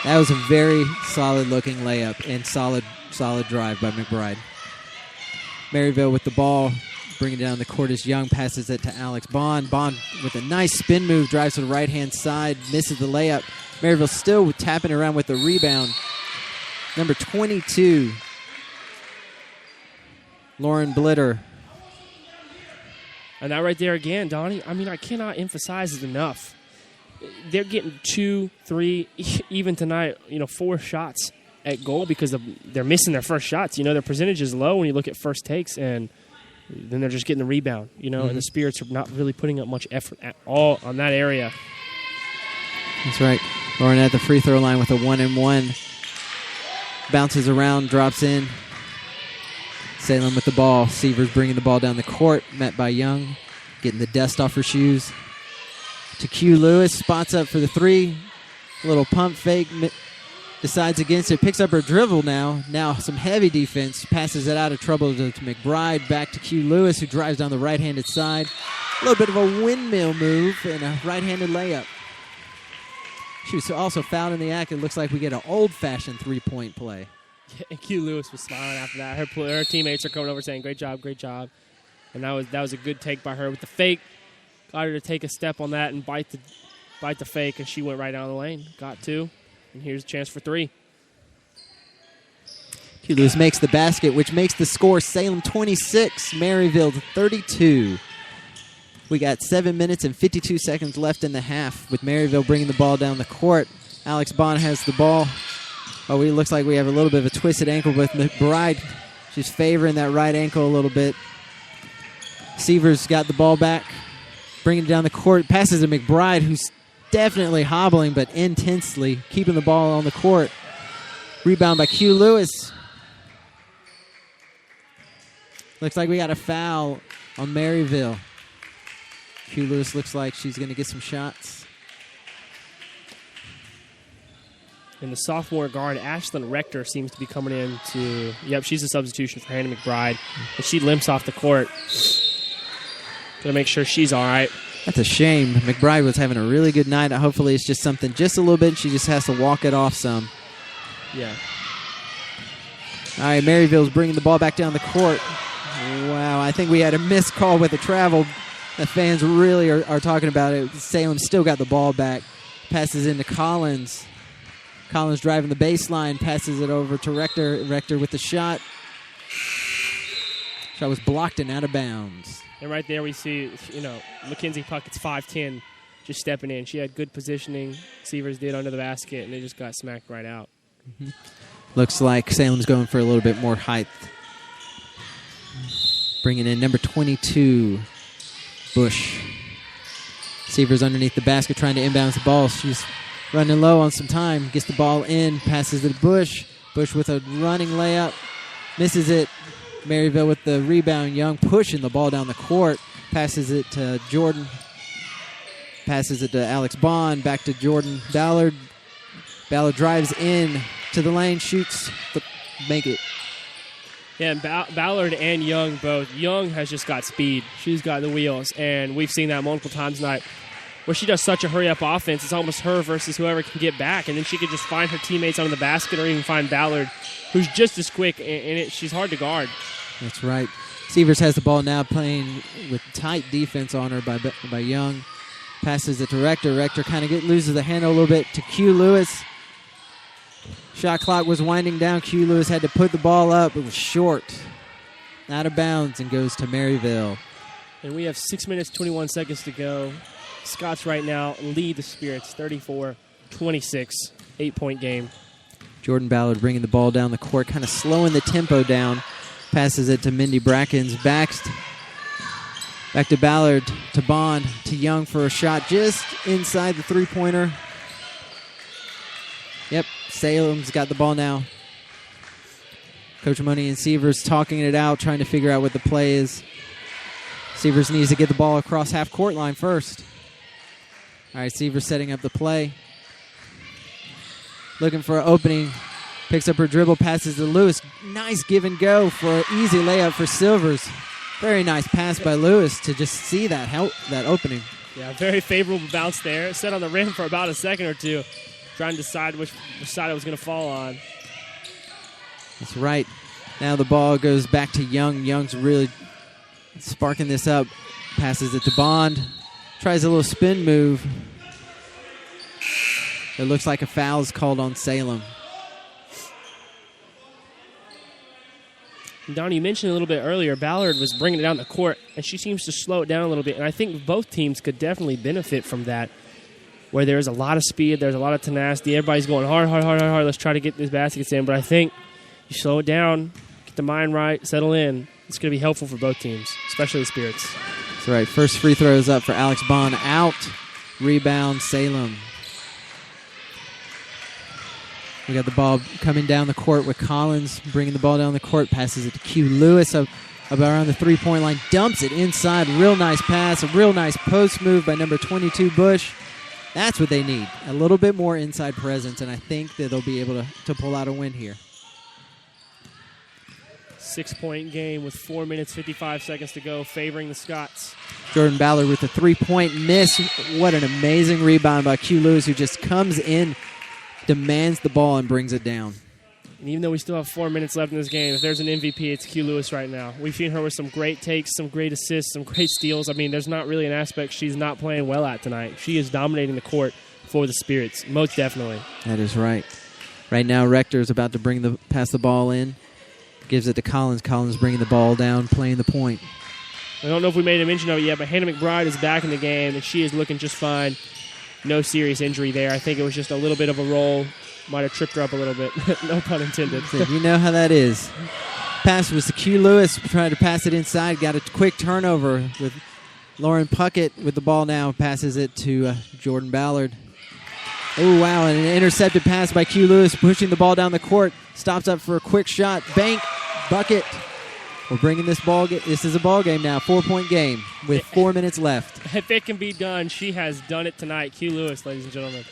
That was a very solid-looking layup and solid drive by McBride. Maryville with the ball, bringing it down the court as Young passes it to Alex Bond. Bond with a nice spin move, drives to the right-hand side, misses the layup. Maryville still tapping around with the rebound. Number 22, Lauren Blitter. And that right there again, Donnie, I mean, I cannot emphasize it enough. They're getting 2, 3, even tonight, 4 shots at goal because they're missing their first shots. Their percentage is low when you look at first takes, and then they're just getting the rebound, and the Spirits are not really putting up much effort at all on that area. That's right. Lauren at the free throw line with a 1-and-1. Bounces around, drops in. Salem with the ball. Severs bringing the ball down the court, met by Young, getting the dust off her shoes. To Q Lewis, spots up for the 3. Little pump fake, decides against it, picks up her dribble now. Now some heavy defense, passes it out of trouble to McBride, back to Q Lewis, who drives down the right-handed side. A little bit of a windmill move and a right-handed layup. She was also fouled in the act. It looks like we get an old-fashioned three-point play. And Q Lewis was smiling after that. Her teammates are coming over saying, great job, great job. And that was a good take by her with the fake. Got her to take a step on that and bite the fake, and she went right down the lane. Got 2, and here's a chance for 3. Q Lewis makes the basket, which makes the score Salem 26, Maryville 32. We got 7 minutes and 52 seconds left in the half with Maryville bringing the ball down the court. Alex Bond has the ball. Oh, it looks like we have a little bit of a twisted ankle with McBride. She's favoring that right ankle a little bit. Seavers got the ball back, bringing it down the court. Passes to McBride, who's definitely hobbling but intensely keeping the ball on the court. Rebound by Q Lewis. Looks like we got a foul on Maryville. Q Lewis looks like she's going to get some shots. And the sophomore guard, Ashlyn Rector, seems to be coming in to... Yep, she's a substitution for Hannah McBride. And she limps off the court. Going to make sure she's all right. That's a shame. McBride was having a really good night. Hopefully it's just something just a little bit. She just has to walk it off some. Yeah. All right, Maryville's bringing the ball back down the court. Wow, I think we had a missed call with the travel. The fans really are talking about it. Salem still got the ball back. Passes into Collins. Collins driving the baseline. Passes it over to Rector. Rector with the shot. Shot was blocked and out of bounds. And right there we see, Mackenzie Puckett's 5'10", just stepping in. She had good positioning. Seavers did under the basket, and they just got smacked right out. Mm-hmm. Looks like Salem's going for a little bit more height. Bringing in number 22, Bush. Seavers underneath the basket trying to inbounds the ball. She's running low on some time. Gets the ball in. Passes it to Bush. Bush with a running layup. Misses it. Maryville with the rebound. Young pushing the ball down the court. Passes it to Jordan. Passes it to Alex Bond. Back to Jordan Ballard. Ballard drives in to the lane. Shoots. Make it. Yeah, and Ballard and Young both. Young has just got speed. She's got the wheels, and we've seen that multiple times tonight where she does such a hurry-up offense. It's almost her versus whoever can get back, and then she could just find her teammates under the basket or even find Ballard, who's just as quick, and she's hard to guard. That's right. Seavers has the ball now, playing with tight defense on her by Young. Passes it to Rector. Rector kind of loses the handle a little bit to Q Lewis. Shot clock was winding down. Q Lewis had to put the ball up. It was short. Out of bounds and goes to Maryville. And we have 6 minutes, 21 seconds to go. Scots right now lead the Spirits 34-26, 8-point game. Jordan Ballard bringing the ball down the court, kind of slowing the tempo down. Passes it to Mindy Brackens. Back to Ballard, to Bond, to Young for a shot just inside the three-pointer. Yep, Salem's got the ball now. Coach Money and Seavers talking it out, trying to figure out what the play is. Seavers needs to get the ball across half-court line first. All right, Seavers setting up the play. Looking for an opening. Picks up her dribble, passes to Lewis. Nice give and go for an easy layup for Silvers. Very nice pass by Lewis to just see that opening. Yeah, very favorable bounce there. Set on the rim for about a second or two, trying to decide which side it was going to fall on. That's right. Now the ball goes back to Young. Young's really sparking this up. Passes it to Bond. Tries a little spin move. It looks like a foul is called on Salem. Donnie, you mentioned a little bit earlier, Ballard was bringing it down the court, and she seems to slow it down a little bit. And I think both teams could definitely benefit from that, where there's a lot of speed, there's a lot of tenacity. Everybody's going hard. Let's try to get these baskets in. But I think you slow it down, get the mind right, settle in. It's going to be helpful for both teams, especially the Spirits. That's right. First free throw is up for Alex Bond. Out. Rebound, Salem. We got the ball coming down the court with Collins bringing the ball down the court. Passes it to Q Lewis up around the three-point line. Dumps it inside. Real nice pass. A real nice post move by number 22, Bush. That's what they need. A little bit more inside presence, and I think that they'll be able to pull out a win here. 6-point game with 4 minutes, 55 seconds to go, favoring the Scots. Jordan Ballard with a three-point miss. What an amazing rebound by Q Lewis, who just comes in, demands the ball, and brings it down. And even though we still have 4 minutes left in this game, if there's an MVP, it's Q Lewis right now. We've seen her with some great takes, some great assists, some great steals. I mean, there's not really an aspect she's not playing well at tonight. She is dominating the court for the Spirits, most definitely. That is right. Right now, Rector is about to pass the ball in. Gives it to Collins. Collins bringing the ball down, playing the point. I don't know if we made a mention of it yet, but Hannah McBride is back in the game, and she is looking just fine. No serious injury there. I think it was just a little bit of a roll. Might have tripped her up a little bit. No pun intended. You know how that is. Pass was to Q Lewis, trying to pass it inside. Got a quick turnover with Lauren Puckett with the ball now. Passes it to Jordan Ballard. Oh, wow, and an intercepted pass by Q Lewis, pushing the ball down the court. Stops up for a quick shot. Bank, bucket. We're bringing this ball. This is a ball game now, 4-point game with 4 minutes left. If it can be done, she has done it tonight. Q Lewis, ladies and gentlemen.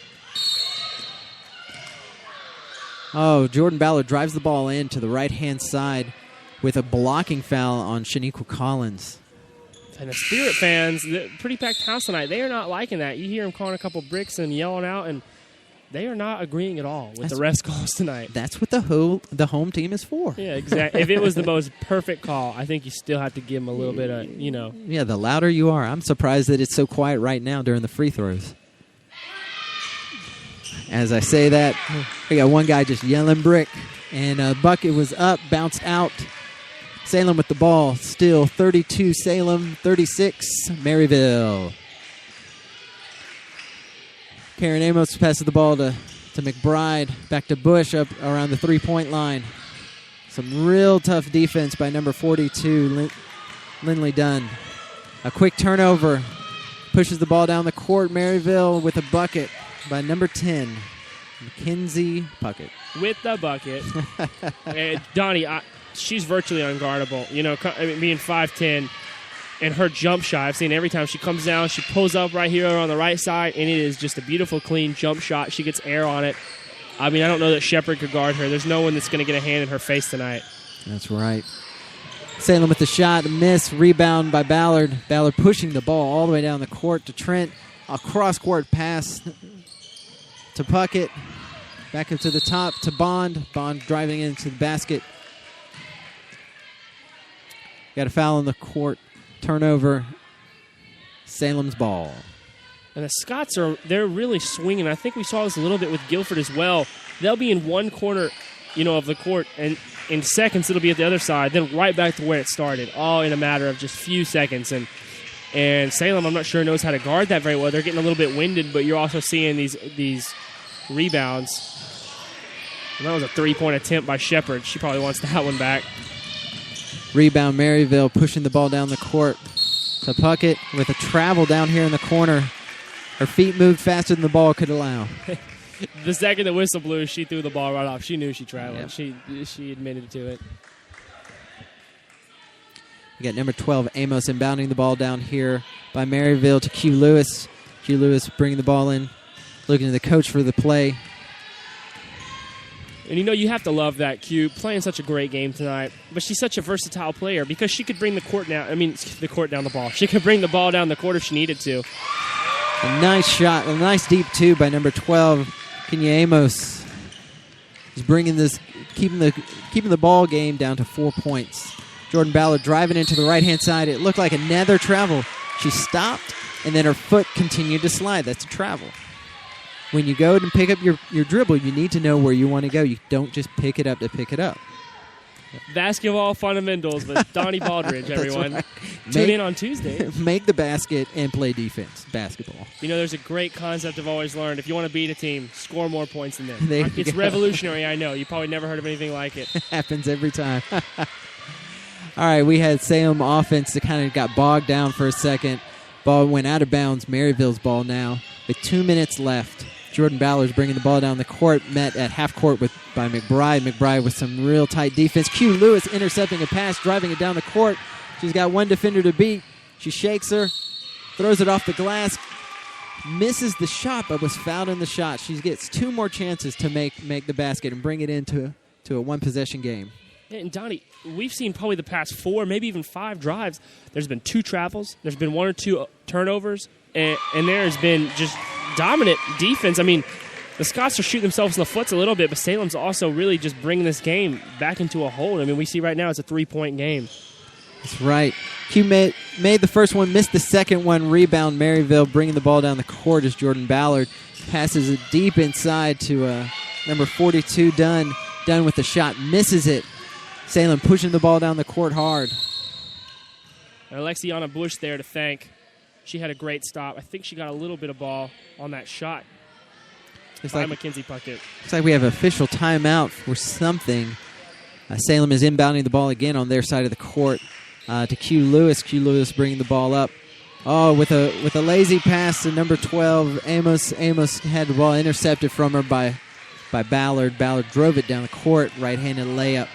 Oh, Jordan Ballard drives the ball in to the right-hand side with a blocking foul on Shaniqua Collins. And the Spirit fans, the pretty packed house tonight, they are not liking that. You hear them calling a couple bricks and yelling out, and they are not agreeing at all with the refs' calls tonight. That's what the home team is for. Yeah, exactly. If it was the most perfect call, I think you still have to give them a little bit of, Yeah, the louder you are. I'm surprised that it's so quiet right now during the free throws. As I say that, we got one guy just yelling brick, and a bucket was up, bounced out. Salem with the ball, still 32 Salem, 36 Maryville. Karen Amos passes the ball to McBride, back to Bush up around the three-point line. Some real tough defense by number 42, Lindley Dunn. A quick turnover, pushes the ball down the court. Maryville with a bucket by number 10, Mackenzie Puckett. With the bucket. Donnie, she's virtually unguardable. Being 5'10", and her jump shot, I've seen every time she comes down, she pulls up right here on the right side, and it is just a beautiful, clean jump shot. She gets air on it. I don't know that Shepard could guard her. There's no one that's going to get a hand in her face tonight. That's right. Salem with the shot, a miss, rebound by Ballard. Ballard pushing the ball all the way down the court to Trent. A cross-court pass to Puckett. Back up to the top to Bond. Bond driving into the basket. Got a foul on the court. Turnover. Salem's ball. And the Scots they're really swinging. I think we saw this a little bit with Guilford as well. They'll be in one corner, of the court, and in seconds it'll be at the other side, then right back to where it started, all in a matter of just few seconds. And Salem, I'm not sure, knows how to guard that very well. They're getting a little bit winded, but you're also seeing these rebounds. And that was a three-point attempt by Shepard. She probably wants that one back. Rebound, Maryville pushing the ball down the court to Puckett with a travel down here in the corner. Her feet moved faster than the ball could allow. The second the whistle blew, she threw the ball right off. She knew she traveled. Yep. She admitted to it. We got number 12, Amos, inbounding the ball down here by Maryville to Q Lewis. Q Lewis bringing the ball in, looking to the coach for the play. And you have to love that Q playing such a great game tonight. But she's such a versatile player because she could bring the court down. The court down the ball. She could bring the ball down the court if she needed to. A nice shot, a nice deep two by number 12, Kenya Amos. Is bringing this, keeping the ball game down to 4 points. Jordan Ballard driving into the right-hand side. It looked like another travel. She stopped, and then her foot continued to slide. That's a travel. When you go and pick up your dribble, you need to know where you want to go. You don't just pick it up to pick it up. Basketball fundamentals with Donnie Baldridge, everyone. Right. Tune in on Tuesday. Make the basket and play defense. Basketball. There's a great concept I've always learned. If you want to beat a team, score more points than them. It's go. Revolutionary, I know. You probably never heard of anything like it. It happens every time. All right, we had Salem offense that kind of got bogged down for a second. Ball went out of bounds. Maryville's ball now with 2 minutes left. Jordan Ballard's bringing the ball down the court, met at half court by McBride. McBride with some real tight defense. Q Lewis intercepting a pass, driving it down the court. She's got one defender to beat. She shakes her, throws it off the glass, misses the shot, but was fouled in the shot. She gets 2 more chances to make the basket and bring it into a one-possession game. And Donnie, we've seen probably the past 4, maybe even 5 drives. There's been 2 travels. There's been 1 or 2 turnovers, and there has been just dominant defense. The Scots are shooting themselves in the foot a little bit, but Salem's also really just bringing this game back into a hold. We see right now it's a 3-point game. That's right. Q made the first one, missed the second one. Rebound, Maryville bringing the ball down the court as Jordan Ballard passes it deep inside to number 42, Dunn. Dunn with the shot, misses it. Salem pushing the ball down the court hard. And Alexiana Bush there to thank. She had a great stop. I think she got a little bit of ball on that shot by Mackenzie Puckett. Looks like we have official timeout for something. Salem is inbounding the ball again on their side of the court to Q Lewis. Q Lewis bringing the ball up. Oh, with a lazy pass to number 12, Amos. Amos had the ball intercepted from her by Ballard. Ballard drove it down the court, right-handed layup.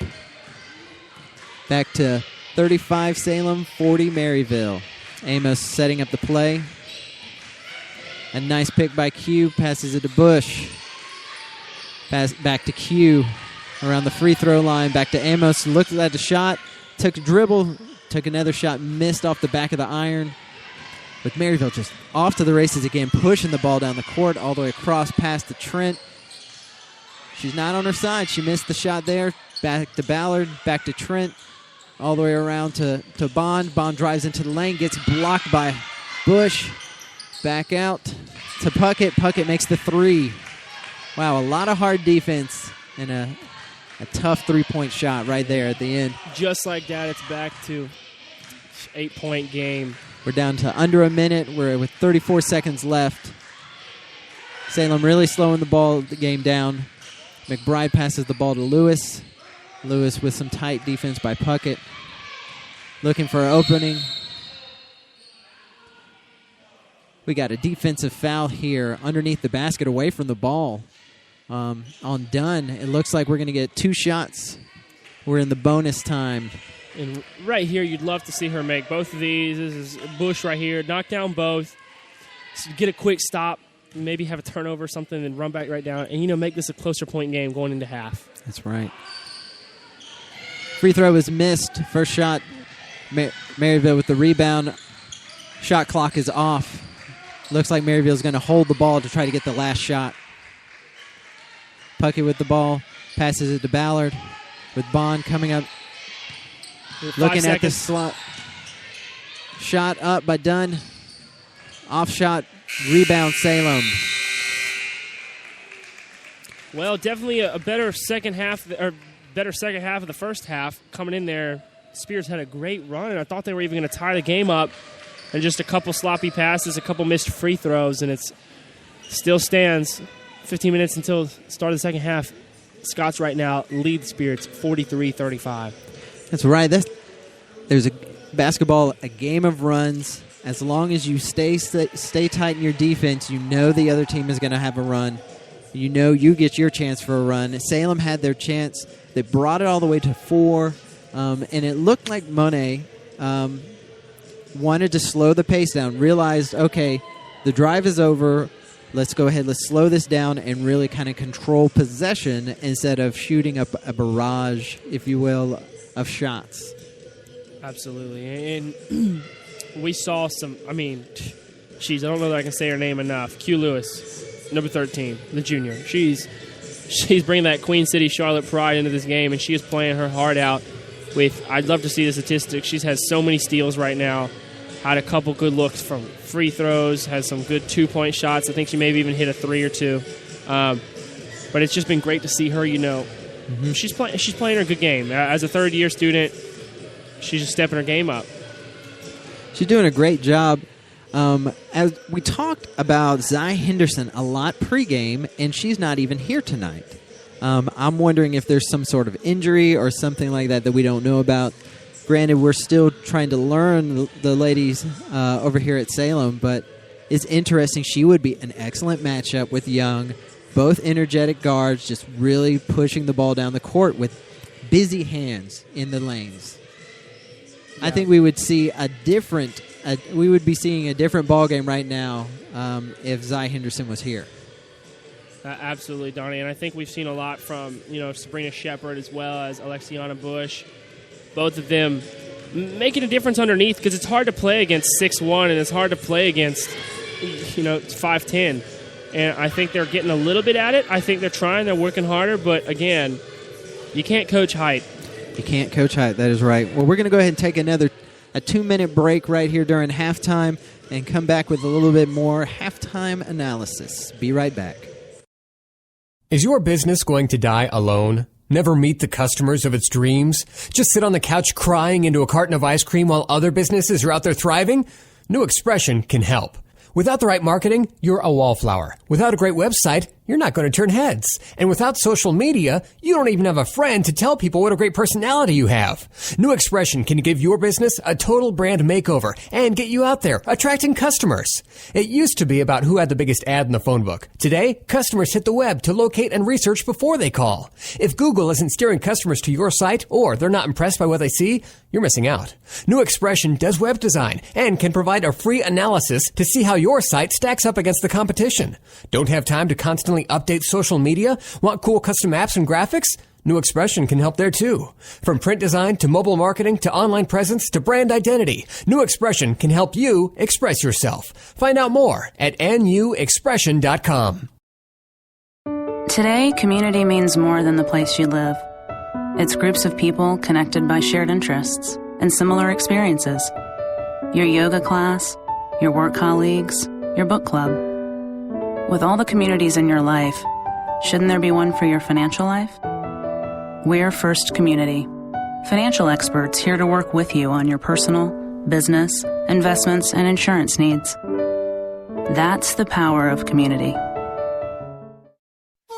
Back to 35 Salem, 40 Maryville. Amos setting up the play. A nice pick by Q, passes it to Bush. Pass back to Q around the free throw line. Back to Amos, looked at the shot, took a dribble, took another shot, missed off the back of the iron. With Maryville just off to the races again, pushing the ball down the court all the way across past to Trent. She's not on her side. She missed the shot there. Back to Ballard, back to Trent, all the way around to Bond. Bond drives into the lane, gets blocked by Bush. Back out to Puckett. Puckett makes the three. Wow, a lot of hard defense and a tough three-point shot right there at the end. Just like that, it's back to 8-point game. We're down to under a minute. We're with 34 seconds left. Salem really slowing the game down. McBride passes the ball to Lewis. Lewis with some tight defense by Puckett. Looking for an opening. We got a defensive foul here underneath the basket away from the ball. On Dunn, it looks like we're going to get 2 shots. We're in the bonus time. And right here, you'd love to see her make both of these. This is Bush right here. Knock down both. So get a quick stop. Maybe have a turnover or something and run back right down. And, make this a closer point game going into half. That's right. Free throw is missed. First shot, Maryville with the rebound. Shot clock is off. Looks like Maryville's going to hold the ball to try to get the last shot. Puckett with the ball. Passes it to Ballard with Bond coming up. Looking at the slot. Shot up by Dunn. Off shot. Rebound Salem. Well, definitely a better second half of the first half coming in there. Spears had a great run, and I thought they were even going to tie the game up. And just a couple sloppy passes, a couple missed free throws, and it still stands. 15 minutes until the start of the second half. Scots right now lead the Spirits 43-35. That's right. There's a game of runs. As long as you stay tight in your defense, you know the other team is going to have a run. You know you get your chance for a run. Salem had their chance. They brought it all the way to 4, and it looked like Monet wanted to slow the pace down, realized, okay, the drive is over. Let's go ahead. Let's slow this down and really kind of control possession instead of shooting up a barrage, if you will, of shots. Absolutely. And we saw some, I don't know that I can say her name enough. Q Lewis, number 13, the junior. She's bringing that Queen City Charlotte pride into this game, and she is playing her heart out with, I'd love to see the statistics. She's had so many steals right now. Had a couple good looks from free throws, has some good 2-point shots. I think she maybe even hit a 3 or 2. But it's just been great to see her, She's playing her good game. As a third-year student, she's just stepping her game up. She's doing a great job. As we talked about Zy Henderson a lot pregame, and she's not even here tonight. I'm wondering if there's some sort of injury or something like that we don't know about. Granted, we're still trying to learn the ladies over here at Salem, but it's interesting. She would be an excellent matchup with Young. Both energetic guards, just really pushing the ball down the court with busy hands in the lanes. Yeah. I think we would see we would be seeing a different ball game right now if Zy Henderson was here. Absolutely, Donnie, and I think we've seen a lot from Sabrina Shepard as well as Alexiana Bush. Both of them making a difference underneath, because it's hard to play against 6'1", and it's hard to play against 5'10". And I think they're getting a little bit at it. I think they're trying. They're working harder. But, again, you can't coach height. You can't coach height. That is right. Well, we're going to go ahead and take a 2-minute break right here during halftime and come back with a little bit more halftime analysis. Be right back. Is your business going to die alone? Never meet the customers of its dreams? Just sit on the couch crying into a carton of ice cream while other businesses are out there thriving? New Expression can help. Without the right marketing, you're a wallflower. Without a great website, you're not going to turn heads. And without social media, you don't even have a friend to tell people what a great personality you have. New Expression can give your business a total brand makeover and get you out there, attracting customers. It used to be about who had the biggest ad in the phone book. Today, customers hit the web to locate and research before they call. If Google isn't steering customers to your site or they're not impressed by what they see, you're missing out. New Expression does web design and can provide a free analysis to see how your site stacks up against the competition. Don't have time to constantly update social media? Want cool custom apps and graphics? New Expression can help there too. From print design to mobile marketing to online presence to brand identity, New Expression can help you express yourself. Find out more at nuexpression.com. Today, community means more than the place you live. It's groups of people connected by shared interests and similar experiences. Your yoga class, your work colleagues, your book club. With all the communities in your life, shouldn't there be one for your financial life? We're First Community, financial experts here to work with you on your personal, business, investments, and insurance needs. That's the power of community.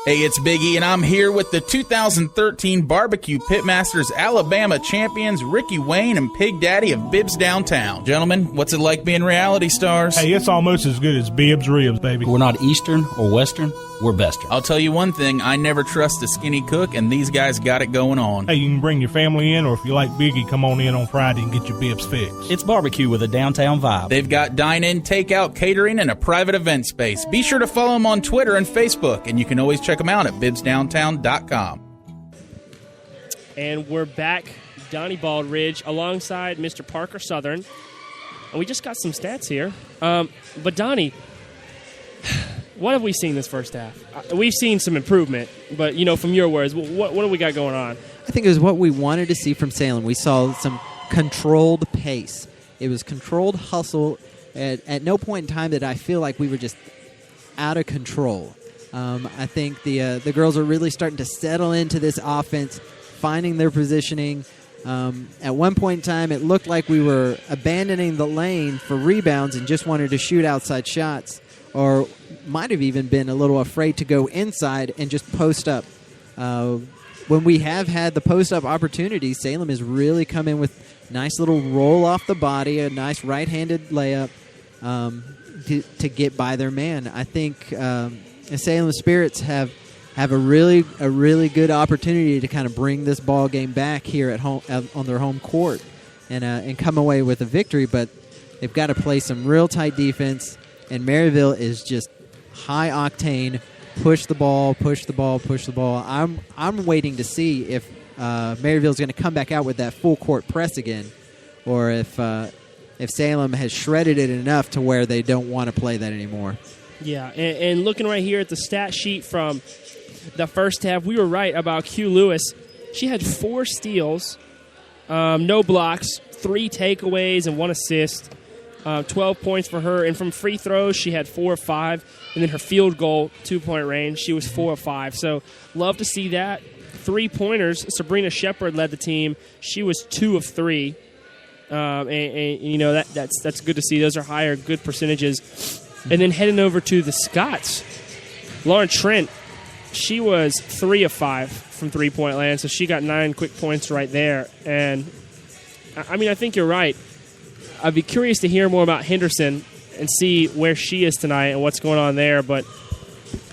Hey, it's Big E, and I'm here with the 2013 Barbecue Pitmasters Alabama champions, Ricky Wayne and Pig Daddy of Bibbs Downtown. Gentlemen, what's it like being reality stars? Hey, it's almost as good as Bibbs Ribs, baby. We're not Eastern or Western, we're Bestern. I'll tell you one thing, I never trust a skinny cook, and these guys got it going on. Hey, you can bring your family in, or if you like Biggie, come on in on Friday and get your Bibbs fixed. It's barbecue with a downtown vibe. They've got dine-in, takeout, catering, and a private event space. Be sure to follow them on Twitter and Facebook, and you can always check them out at BibbsDowntown.com. And we're back, Donnie Baldridge, alongside Mr. Parker Southern. And we just got some stats here. But, Donnie, what have we seen this first half? We've seen some improvement, but, from your words, what do we got going on? I think it was what we wanted to see from Salem. We saw some controlled pace. It was controlled hustle. At no point in time did I feel like we were just out of control. I think the girls are really starting to settle into this offense, finding their positioning. At one point in time, it looked like we were abandoning the lane for rebounds and just wanted to shoot outside shots, or might have even been a little afraid to go inside and just post up. When we have had the post-up opportunities, Salem has really come in with nice little roll off the body, a nice right-handed layup to get by their man. I think the Salem Spirits have a really good opportunity to kind of bring this ball game back here at home on their home court and come away with a victory. But they've got to play some real tight defense, and Maryville is just high octane. Push the ball. I'm waiting to see if Maryville's going to come back out with that full court press again, or if Salem has shredded it enough to where they don't want to play that anymore. Yeah, and looking right here at the stat sheet from the first half, we were right about Q Lewis. She had 4 steals, no blocks, 3 takeaways, and 1 assist. 12 points for her. And from free throws, she had 4 of 5. And then her field goal, 2-point range, she was 4 of 5. So love to see that. 3-pointers, Sabrina Shepard led the team. She was 2 of 3. That's good to see. Those are higher, good percentages. And then heading over to the Scots, Lauren Trent, she was 3 of 5 from three-point land, so she got 9 quick points right there. And, I think you're right. I'd be curious to hear more about Henderson and see where she is tonight and what's going on there. But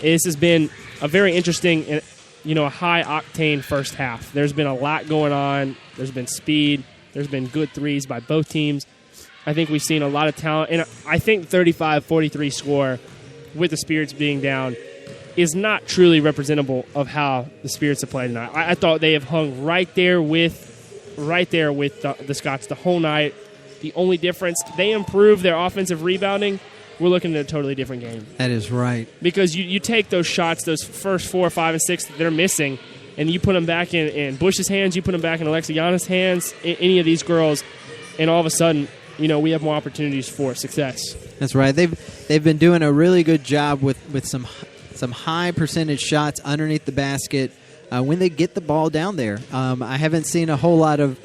this has been a very interesting and, a high-octane first half. There's been a lot going on. There's been speed. There's been good threes by both teams. I think we've seen a lot of talent. And I think 35-43 score with the Spirits being down is not truly representable of how the Spirits have played tonight. I thought they have hung right there with the Scots the whole night. The only difference, they improved their offensive rebounding. We're looking at a totally different game. That is right. Because you take those shots, those first 4, 5, and 6 that they're missing, and you put them back in Bush's hands, you put them back in Alexiana's hands, any of these girls, and all of a sudden, we have more opportunities for success. That's right. They've been doing a really good job with some high percentage shots underneath the basket, when they get the ball down there. I haven't seen a whole lot of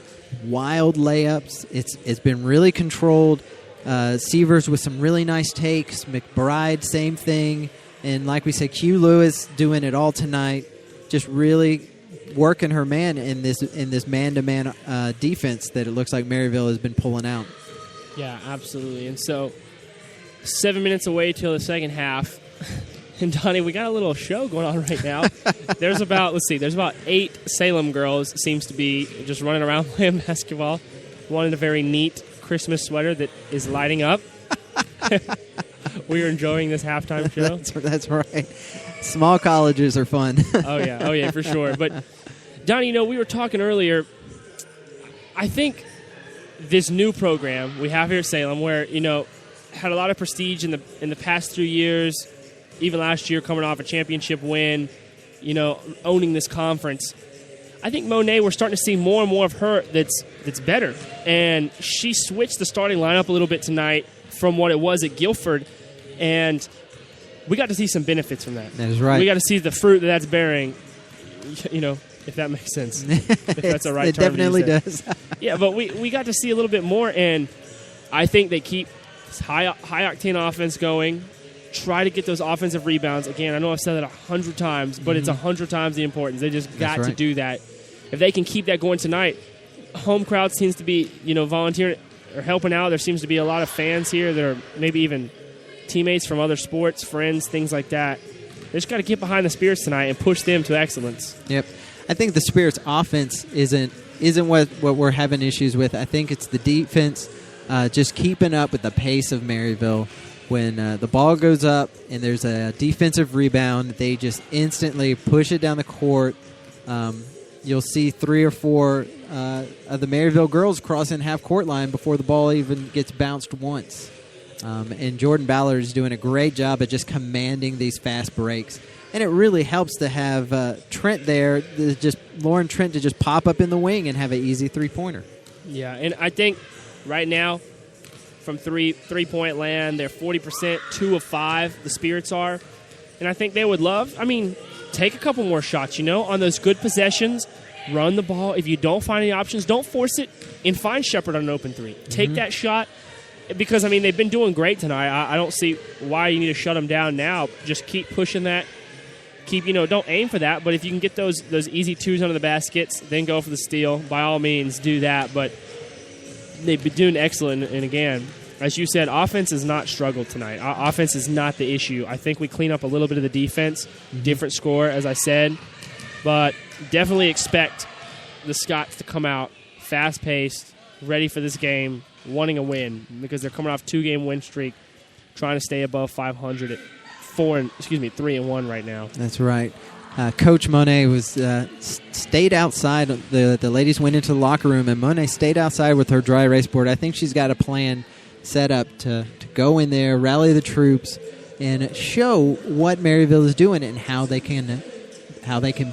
wild layups. It's been really controlled. Severs with some really nice takes. McBride, same thing. And like we said, Q Lewis doing it all tonight. Just really working her man in this man-to-man defense that it looks like Maryville has been pulling out. Yeah, absolutely. And so 7 minutes away till the second half. And Donnie, we got a little show going on right now. There's about 8 Salem girls, seems to be just running around playing basketball. One in a very neat Christmas sweater that is lighting up. We are enjoying this halftime show. That's right. Small colleges are fun. Oh yeah, for sure. But Donnie, we were talking earlier. I think this new program we have here at Salem, where had a lot of prestige in the past 3 years, even last year coming off a championship win, owning this conference. I think Monet, we're starting to see more and more of her that's better. And she switched the starting lineup a little bit tonight from what it was at Guilford, and we got to see some benefits from that. That is right. We got to see the fruit that's bearing, if that makes sense. If that's the right it term. It definitely does. Yeah, but we got to see a little bit more, and I think they keep high-octane offense going, try to get those offensive rebounds. Again, I know I've said that 100 times, but it's 100 times the importance. They just got to do that. If they can keep that going tonight, home crowd seems to be, volunteering or helping out. There seems to be a lot of fans here that are maybe even teammates from other sports, friends, things like that. They just got to get behind the Spirits tonight and push them to excellence. Yep. I think the Spirits' offense isn't what we're having issues with. I think it's the defense just keeping up with the pace of Maryville. When the ball goes up and there's a defensive rebound, they just instantly push it down the court. You'll see 3 or 4 of the Maryville girls crossing half-court line before the ball even gets bounced once. And Jordan Ballard is doing a great job at just commanding these fast breaks. And it really helps to have Trent there, Lauren Trent, to just pop up in the wing and have an easy three-pointer. Yeah, and I think right now, from three-point land, they're 40%, 2 of 5, the Spirits are. And I think they would love, take a couple more shots, on those good possessions. Run the ball. If you don't find any options, don't force it and find Shepard on an open 3. Take that shot because, they've been doing great tonight. I don't see why you need to shut them down now. Just keep pushing that. Don't aim for that, but if you can get those easy 2s under the baskets, then go for the steal. By all means, do that. But they've been doing excellent, and again, as you said, offense has not struggled tonight. Offense is not the issue. I think we clean up a little bit of the defense, different score, as I said, but definitely expect the Scots to come out fast-paced, ready for this game, wanting a win, because they're coming off a 2-game win streak, trying to stay above 500 at 3-1 right now. That's right. Coach Monet was stayed outside. The ladies went into the locker room, and Monet stayed outside with her dry erase board. I think she's got a plan set up to go in there, rally the troops, and show what Maryville is doing and how they can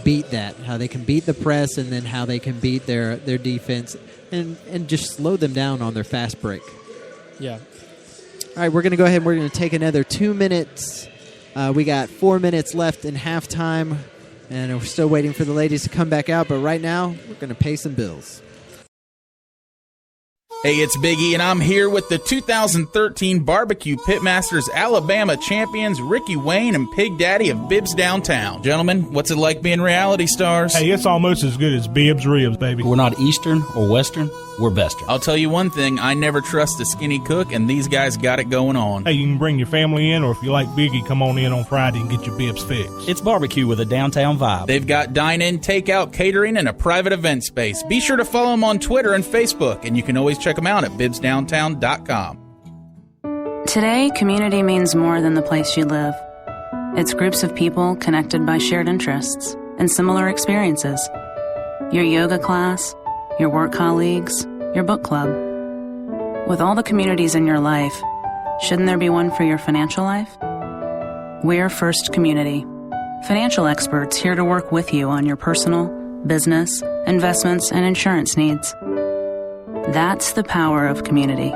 beat that, how they can beat the press, and then how they can beat their defense and just slow them down on their fast break. Yeah. All right, we're going to go ahead and we're going to take another 2 minutes. We got 4 minutes left in halftime, and we're still waiting for the ladies to come back out. But right now, we're going to pay some bills. Hey, it's Big E, and I'm here with the 2013 Barbecue Pitmasters Alabama champions, Ricky Wayne and Pig Daddy of Bibbs Downtown. Gentlemen, what's it like being reality stars? Hey, it's almost as good as Bibbs Ribs, baby. We're not Eastern or Western. We're Western. I'll tell you one thing, I never trust a skinny cook, and these guys got it going on. Hey, you can bring your family in, or if you like Biggie, come on in on Friday and get your Bibbs fixed. It's barbecue with a downtown vibe. They've got dine-in, takeout, catering, and a private event space. Be sure to follow them on Twitter and Facebook, and you can always check them out at BibbsDowntown.com. Today, community means more than the place you live. It's groups of people connected by shared interests and similar experiences. Your yoga class, your work colleagues, your book club. With all the communities in your life, shouldn't there be one for your financial life? We're First Community, financial experts here to work with you on your personal, business, investments, and insurance needs. That's the power of community.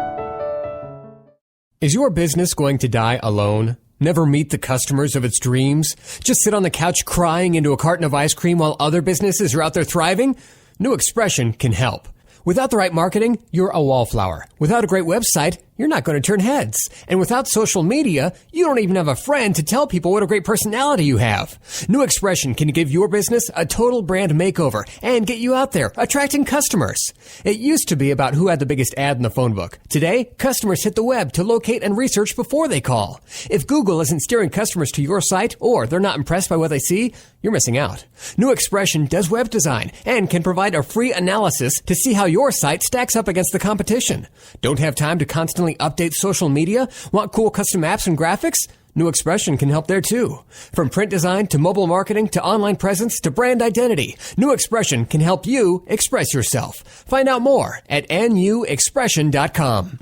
Is your business going to die alone? Never meet the customers of its dreams? Just sit on the couch crying into a carton of ice cream while other businesses are out there thriving? New Expression can help. Without the right marketing, you're a wallflower. Without a great website, you're not going to turn heads. And without social media, you don't even have a friend to tell people what a great personality you have. New Expression can give your business a total brand makeover and get you out there, attracting customers. It used to be about who had the biggest ad in the phone book. Today, customers hit the web to locate and research before they call. If Google isn't steering customers to your site or they're not impressed by what they see, you're missing out. New Expression does web design and can provide a free analysis to see how your site stacks up against the competition. Don't have time to constantly update social media? Want cool custom apps and graphics? New Expression can help there too. From print design to mobile marketing to online presence to brand identity, New Expression can help you express yourself. Find out more at nuexpression.com.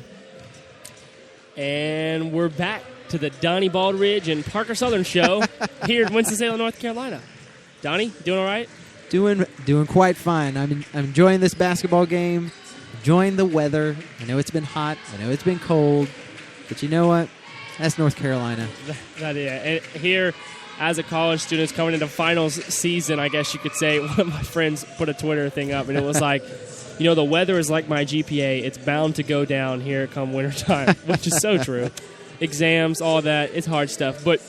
And we're back to the Donnie Baldridge and Parker Southern show here in Winston-Salem, North Carolina. Donnie, doing all right? Doing quite fine. I'm enjoying this basketball game, enjoying the weather. I know it's been hot. I know it's been cold. But you know what? That's North Carolina. And here, as a college student coming into finals season, I guess you could say, one of my friends put a Twitter thing up, and it was like, you know, the weather is like my GPA. It's bound to go down here come wintertime, which is so true. Exams, all that, it's hard stuff. But,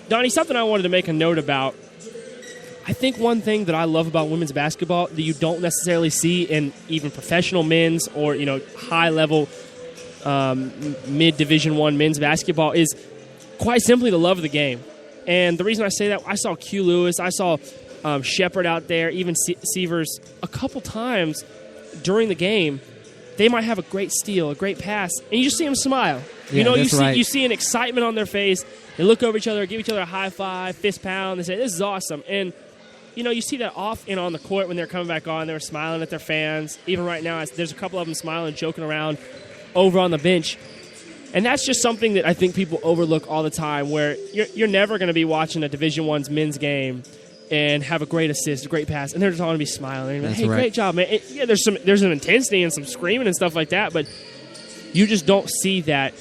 Donnie, something I wanted to make a note about. I think one thing that I love about women's basketball that you don't necessarily see in even professional men's or, you know, high-level mid-Division I men's basketball is quite simply the love of the game. And the reason I say that, I saw Q Lewis, I saw Shepard out there, even Severs a couple times during the game. They might have a great steal, a great pass, and you just see them smile. Yeah, you know, right. You see an excitement on their face. They look over each other, give each other a high five, fist pound. They say, "This is awesome." And you know, you see that off and on the court when they're coming back on. They were smiling at their fans. Even right now, there's a couple of them smiling, joking around over on the bench. And that's just something that I think people overlook all the time, where you're never going to be watching a Division I's men's game and have a great assist, a great pass, and they're just all going to be smiling. That's hey, right. Great job, man. Yeah, there's an intensity and some screaming and stuff like that, but you just don't see that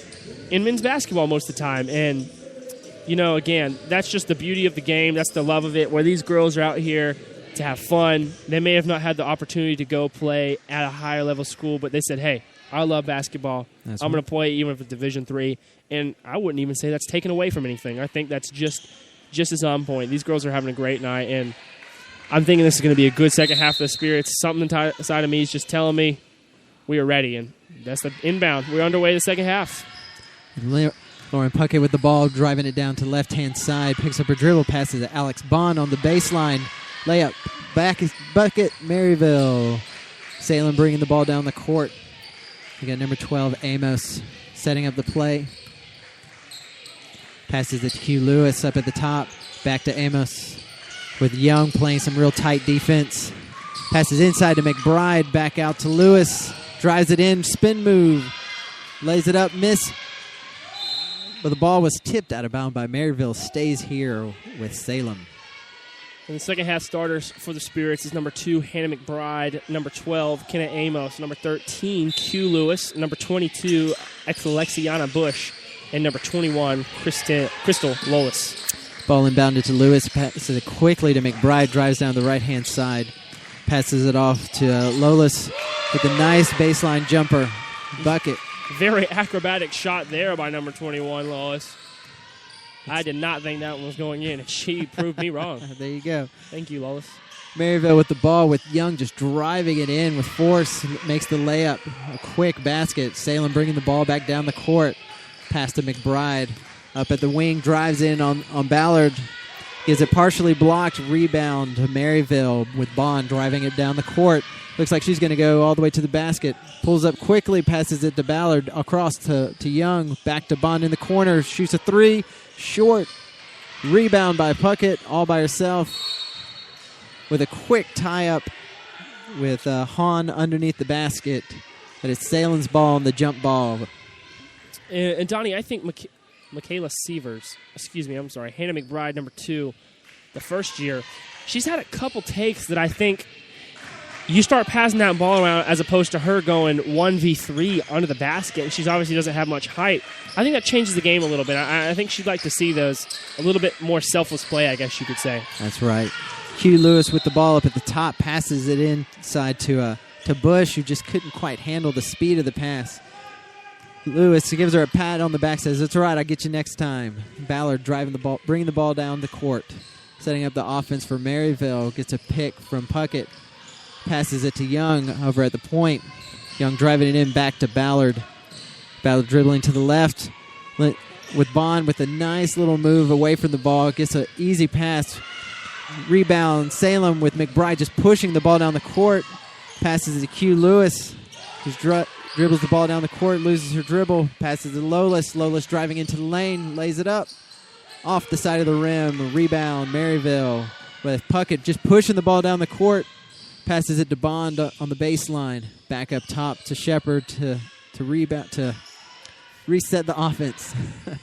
in men's basketball most of the time. And you know, again, that's just the beauty of the game. That's the love of it, where these girls are out here to have fun. They may have not had the opportunity to go play at a higher level school, but they said, hey, I love basketball. I'm going to play even if it's Division III. And I wouldn't even say that's taken away from anything. I think that's just as on point. These girls are having a great night, and I'm thinking this is going to be a good second half of the Spirits. Something inside of me is just telling me we are ready, and that's the inbound. We're underway the second half. Lauren Puckett with the ball, driving it down to left-hand side, picks up her dribble, passes to Alex Bond on the baseline. Layup, back is bucket, Maryville. Salem bringing the ball down the court. We got number 12, Amos, setting up the play. Passes it to Q Lewis up at the top. Back to Amos with Young playing some real tight defense. Passes inside to McBride, back out to Lewis. Drives it in, spin move. Lays it up, miss. But the ball was tipped out of bounds by Maryville. Stays here with Salem. And the second half starters for the Spirits is number 2, Hannah McBride, number 12, Kenna Amos, number 13, Q Lewis, number 22, Alexiana Bush, and number 21, Crystal Lolis. Ball inbounded to Lewis, passes it quickly to McBride, drives down the right-hand side, passes it off to Lolis with a nice baseline jumper. Bucket. Very acrobatic shot there by number 21, Lois. I did not think that one was going in, and she proved me wrong. There you go. Thank you, Lois. Maryville with the ball, with Young just driving it in with force, makes the layup. A quick basket. Salem bringing the ball back down the court. Pass to McBride. Up at the wing, drives in on Ballard. Gives it partially blocked. Rebound to Maryville with Bond driving it down the court. Looks like she's going to go all the way to the basket. Pulls up quickly, passes it to Ballard, across to Young. Back to Bond in the corner. Shoots a three. Short. Rebound by Puckett, all by herself. With a quick tie-up with Hahn underneath the basket. But it's Salem's ball on the jump ball. And Donnie, I think Hannah McBride, number 2, the first year, she's had a couple takes that I think you start passing that ball around as opposed to her going 1v3 under the basket, and she obviously doesn't have much height. I think that changes the game a little bit. I think she'd like to see those a little bit more selfless play, I guess you could say. That's right. Q Lewis with the ball up at the top, passes it inside to Bush, who just couldn't quite handle the speed of the pass. Lewis gives her a pat on the back, says, "It's all right, I'll get you next time." Ballard driving the ball, bringing the ball down the court, setting up the offense for Maryville. Gets a pick from Puckett, passes it to Young over at the point. Young driving it in back to Ballard. Ballard dribbling to the left with Bond with a nice little move away from the ball. Gets an easy pass. Rebound, Salem with McBride just pushing the ball down the court. Passes it to Q Lewis. Just dribbles the ball down the court, loses her dribble, passes to Lolis. Lolis driving into the lane, lays it up. Off the side of the rim, rebound, Maryville. With Puckett just pushing the ball down the court. Passes it to Bond on the baseline. Back up top to Shepard to rebound, to reset the offense.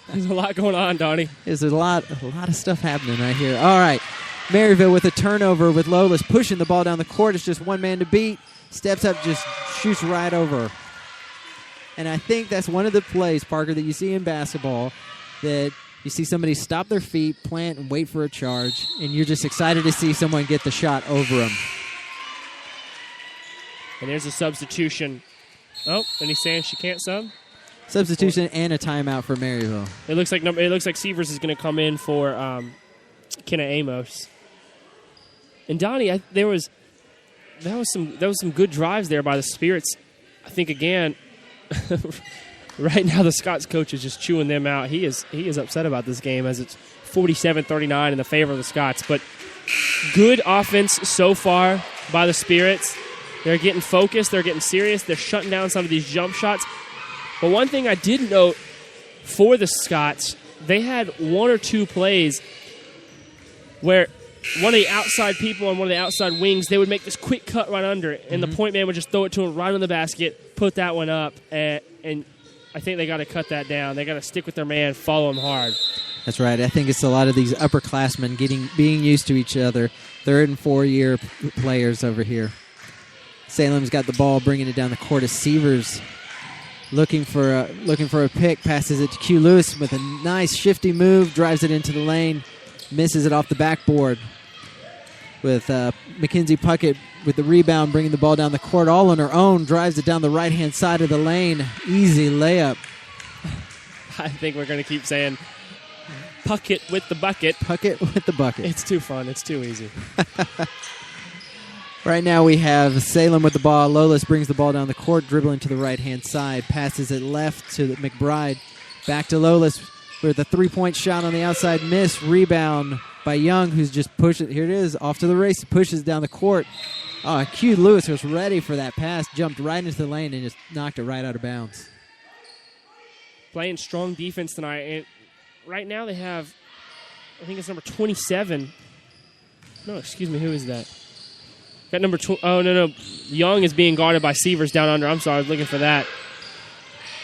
There's a lot going on, Donnie. There's a lot of stuff happening right here. All right. Maryville with a turnover with Lolis pushing the ball down the court. It's just one man to beat. Steps up, just shoots right over. And I think that's one of the plays, Parker, that you see in basketball, that you see somebody stop their feet, plant, and wait for a charge, and you're just excited to see someone get the shot over them. And there's a substitution. Oh, and he's saying she can't sub? Substitution and a timeout for Maryville. It looks like Severs is going to come in for Kenna Amos. And Donnie, there was some good drives there by the Spirits. I think again, right now the Scots coach is just chewing them out. He is upset about this game as it's 47-39 in the favor of the Scots. But good offense so far by the Spirits. They're getting focused. They're getting serious. They're shutting down some of these jump shots. But one thing I did note for the Scots, they had one or two plays where one of the outside people on one of the outside wings, they would make this quick cut right under it, and the point man would just throw it to him right on the basket, put that one up, and I think they got to cut that down. They got to stick with their man, follow him hard. That's right. I think it's a lot of these upperclassmen being used to each other. Third and 4-year players over here. Salem's got the ball, bringing it down the court as Severs looking for a pick, passes it to Q Lewis with a nice shifty move, drives it into the lane, misses it off the backboard. With Mackenzie Puckett with the rebound, bringing the ball down the court all on her own, drives it down the right-hand side of the lane. Easy layup. I think we're going to keep saying Puckett with the bucket. Puckett with the bucket. It's too fun. It's too easy. Right now we have Salem with the ball. Lolis brings the ball down the court, dribbling to the right-hand side. Passes it left to McBride. Back to Lolis with a three-point shot on the outside miss. Rebound by Young, who's just pushing. Here it is, off to the race. Pushes down the court. Q Lewis was ready for that pass. Jumped right into the lane and just knocked it right out of bounds. Playing strong defense tonight. And right now they have, I think it's number 27. No, excuse me, who is that? Got number no. Young is being guarded by Severs down under. I'm sorry, I was looking for that.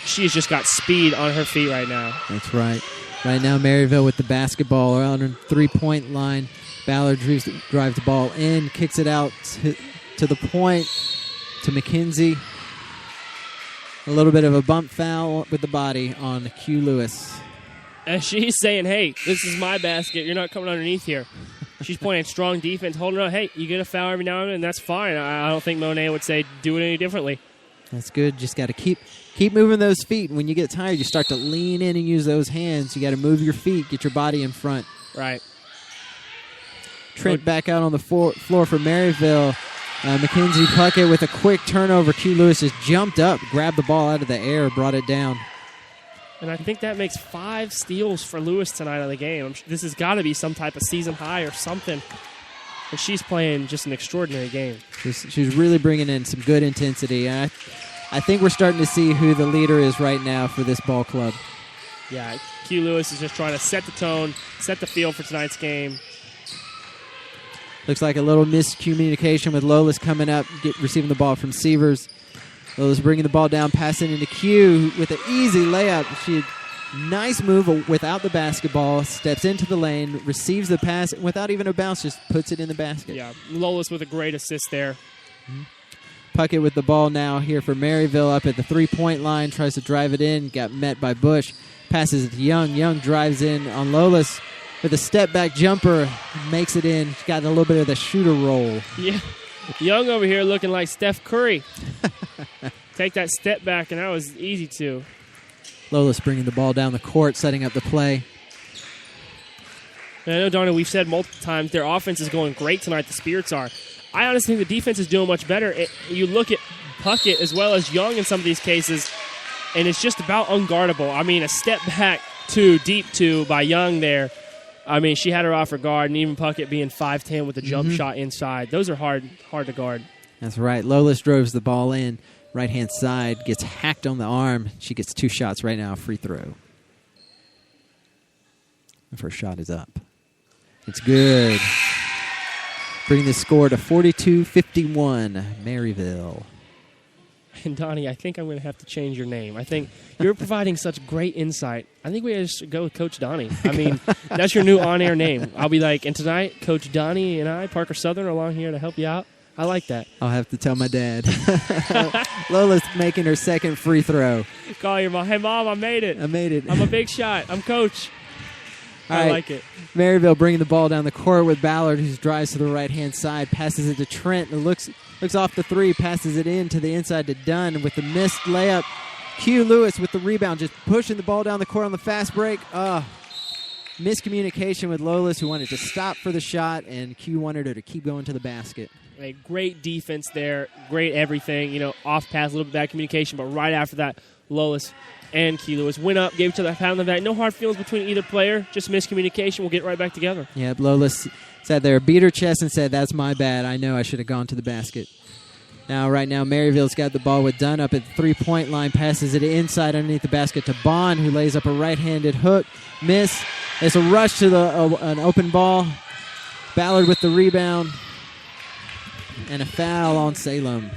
She's just got speed on her feet right now. That's right. Right now, Maryville with the basketball around her three-point line. Ballard drives the ball in, kicks it out to the point to McKenzie. A little bit of a bump foul with the body on Q Lewis. And she's saying, hey, this is my basket. You're not coming underneath here. She's playing strong defense, holding on. Hey, you get a foul every now and then, and that's fine. I don't think Monet would say do it any differently. That's good. Just got to keep moving those feet. When you get tired, you start to lean in and use those hands. You got to move your feet, get your body in front. Right. Trent back out on the floor for Maryville. Mackenzie Puckett with a quick turnover. Q Lewis just jumped up, grabbed the ball out of the air, brought it down. And I think that makes 5 steals for Lewis tonight on the game. This has got to be some type of season high or something. And she's playing just an extraordinary game. She's really bringing in some good intensity. And I think we're starting to see who the leader is right now for this ball club. Yeah, Q Lewis is just trying to set the tone, set the field for tonight's game. Looks like a little miscommunication with Lolis coming up, receiving the ball from Severs. Lolis bringing the ball down, passing into Q with an easy layup. Nice move without the basketball, steps into the lane, receives the pass without even a bounce, just puts it in the basket. Yeah, Lolis with a great assist there. Puckett with the ball now here for Maryville up at the three-point line. Tries to drive it in. Got met by Bush. Passes it to Young. Young drives in on Lolis with a step-back jumper. Makes it in. She's got a little bit of the shooter roll. Yeah. Young over here looking like Steph Curry. Take that step back, and that was easy too. Lolis bringing the ball down the court, setting up the play. And I know, Donna, we've said multiple times their offense is going great tonight. The Spirits are. I honestly think the defense is doing much better. You look at Puckett as well as Young in some of these cases, and it's just about unguardable. I mean, a step back two, deep two by Young there. I mean, she had her off her guard, and even Puckett being 5'10" with a jump shot inside. Those are hard to guard. That's right. Lolis drives the ball in. Right-hand side, gets hacked on the arm. She gets 2 shots right now, free throw. The first shot is up. It's good. Bringing the score to 42-51, Maryville. And Donnie, I think I'm going to have to change your name. I think you're providing such great insight. I think we should go with Coach Donnie. I mean, that's your new on-air name. I'll be like, and tonight, Coach Donnie and I, Parker Southern, are along here to help you out. I like that. I'll have to tell my dad. Lola's making her second free throw. Call your mom. Hey, Mom, I made it. I'm a big shot. I'm Coach. I like it. Maryville bringing the ball down the court with Ballard, who drives to the right-hand side, passes it to Trent, who looks off the three, passes it in to the inside to Dunn with the missed layup. Q Lewis with the rebound, just pushing the ball down the court on the fast break. Miscommunication with Lolis, who wanted to stop for the shot, and Q wanted her to keep going to the basket. A great defense there, great everything. Off pass, a little bit bad communication, but right after that, Lolis and Q Lewis went up, gave each other a pat on the back. No hard feelings between either player, just miscommunication. We'll get right back together. Yeah, Lolis sat there, beat her chest, and said, "That's my bad. I know I should have gone to the basket." Right now, Maryville's got the ball with Dunn up at the three-point line, passes it inside underneath the basket to Bond, who lays up a right-handed hook. Miss. It's a rush to an open ball. Ballard with the rebound. And a foul on Salem.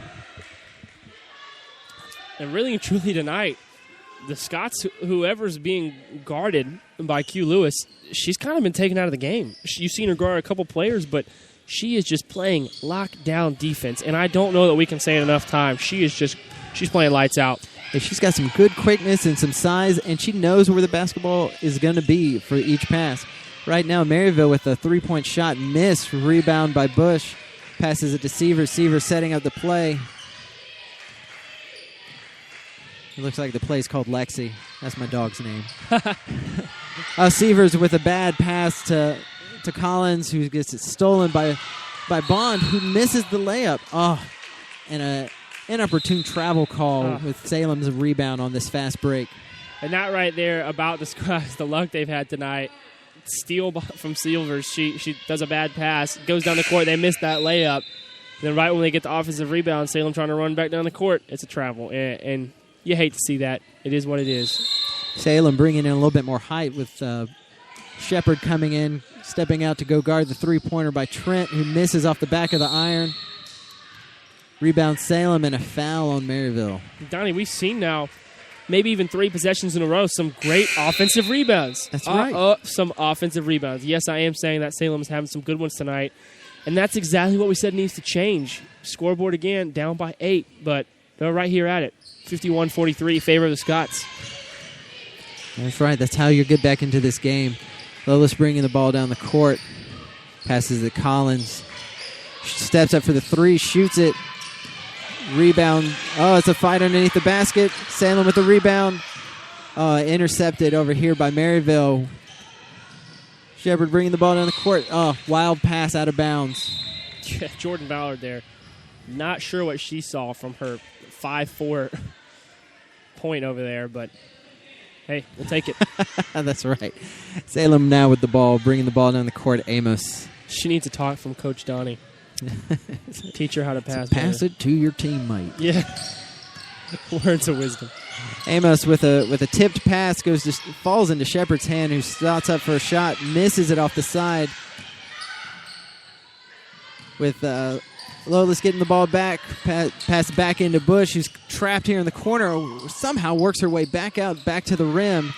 And really and truly tonight, the Scots, whoever's being guarded by Q Lewis, she's kind of been taken out of the game. You've seen her guard a couple players, but she is just playing lockdown defense. And I don't know that we can say it enough times. She's playing lights out. Yeah, she's got some good quickness and some size, and she knows where the basketball is going to be for each pass. Right now, Maryville with a three-point shot missed. Rebound by Bush. Passes it to Seavers. Seavers setting up the play. It looks like the play's called Lexi. That's my dog's name. Seavers with a bad pass to Collins, who gets it stolen by Bond, who misses the layup. And an inopportune travel call with Salem's rebound on this fast break. And that right there about describes the luck they've had tonight. Steal from Silvers. She does a bad pass, goes down the court. They miss that layup. Then right when they get the offensive rebound, Salem trying to run back down the court. It's a travel, and you hate to see that. It is what it is. Salem bringing in a little bit more height with Shepard coming in, stepping out to go guard the three-pointer by Trent, who misses off the back of the iron. Rebound Salem and a foul on Maryville. Donnie, we've seen now maybe even 3 possessions in a row, some great offensive rebounds. That's right. Some offensive rebounds. Yes, I am saying that Salem's having some good ones tonight, and that's exactly what we said needs to change. Scoreboard again, down by 8, but they're right here at it. 51-43 in favor of the Scots. That's right. That's how you get back into this game. Lolis bringing the ball down the court. Passes to Collins. Steps up for the three, shoots it. Rebound. It's a fight underneath the basket. Salem with the rebound. Intercepted over here by Maryville. Shepard bringing the ball down the court. Wild pass out of bounds. Yeah, Jordan Ballard there. Not sure what she saw from her 5'4" point over there, but hey, we'll take it. That's right. Salem now with the ball, bringing the ball down the court. Amos. She needs a talk from Coach Donnie. Teach her how to pass. Pass it to your teammate. Yeah. Words of wisdom. Amos with a tipped pass falls into Shepard's hand, who starts up for a shot, misses it off the side. With Lolis getting the ball back, pass back into Bush, who's trapped here in the corner, somehow works her way back out, back to the rim.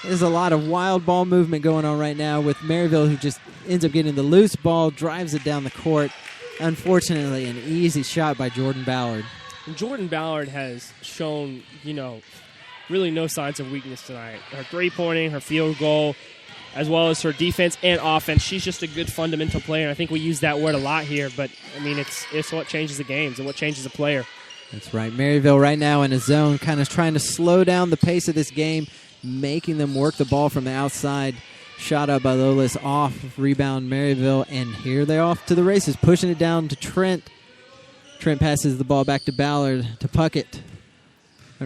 There's a lot of wild ball movement going on right now with Maryville, who just ends up getting the loose ball, drives it down the court. Unfortunately, an easy shot by Jordan Ballard. And Jordan Ballard has shown, really no signs of weakness tonight. Her three-pointing, her field goal, as well as her defense and offense. She's just a good fundamental player. I think we use that word a lot here, but, it's what changes the games and what changes a player. That's right. Maryville right now in a zone, kind of trying to slow down the pace of this game, making them work the ball from the outside. Shot up by Lolis off, rebound Maryville, and here they're off to the races, pushing it down to Trent. Trent passes the ball back to Ballard, to Puckett.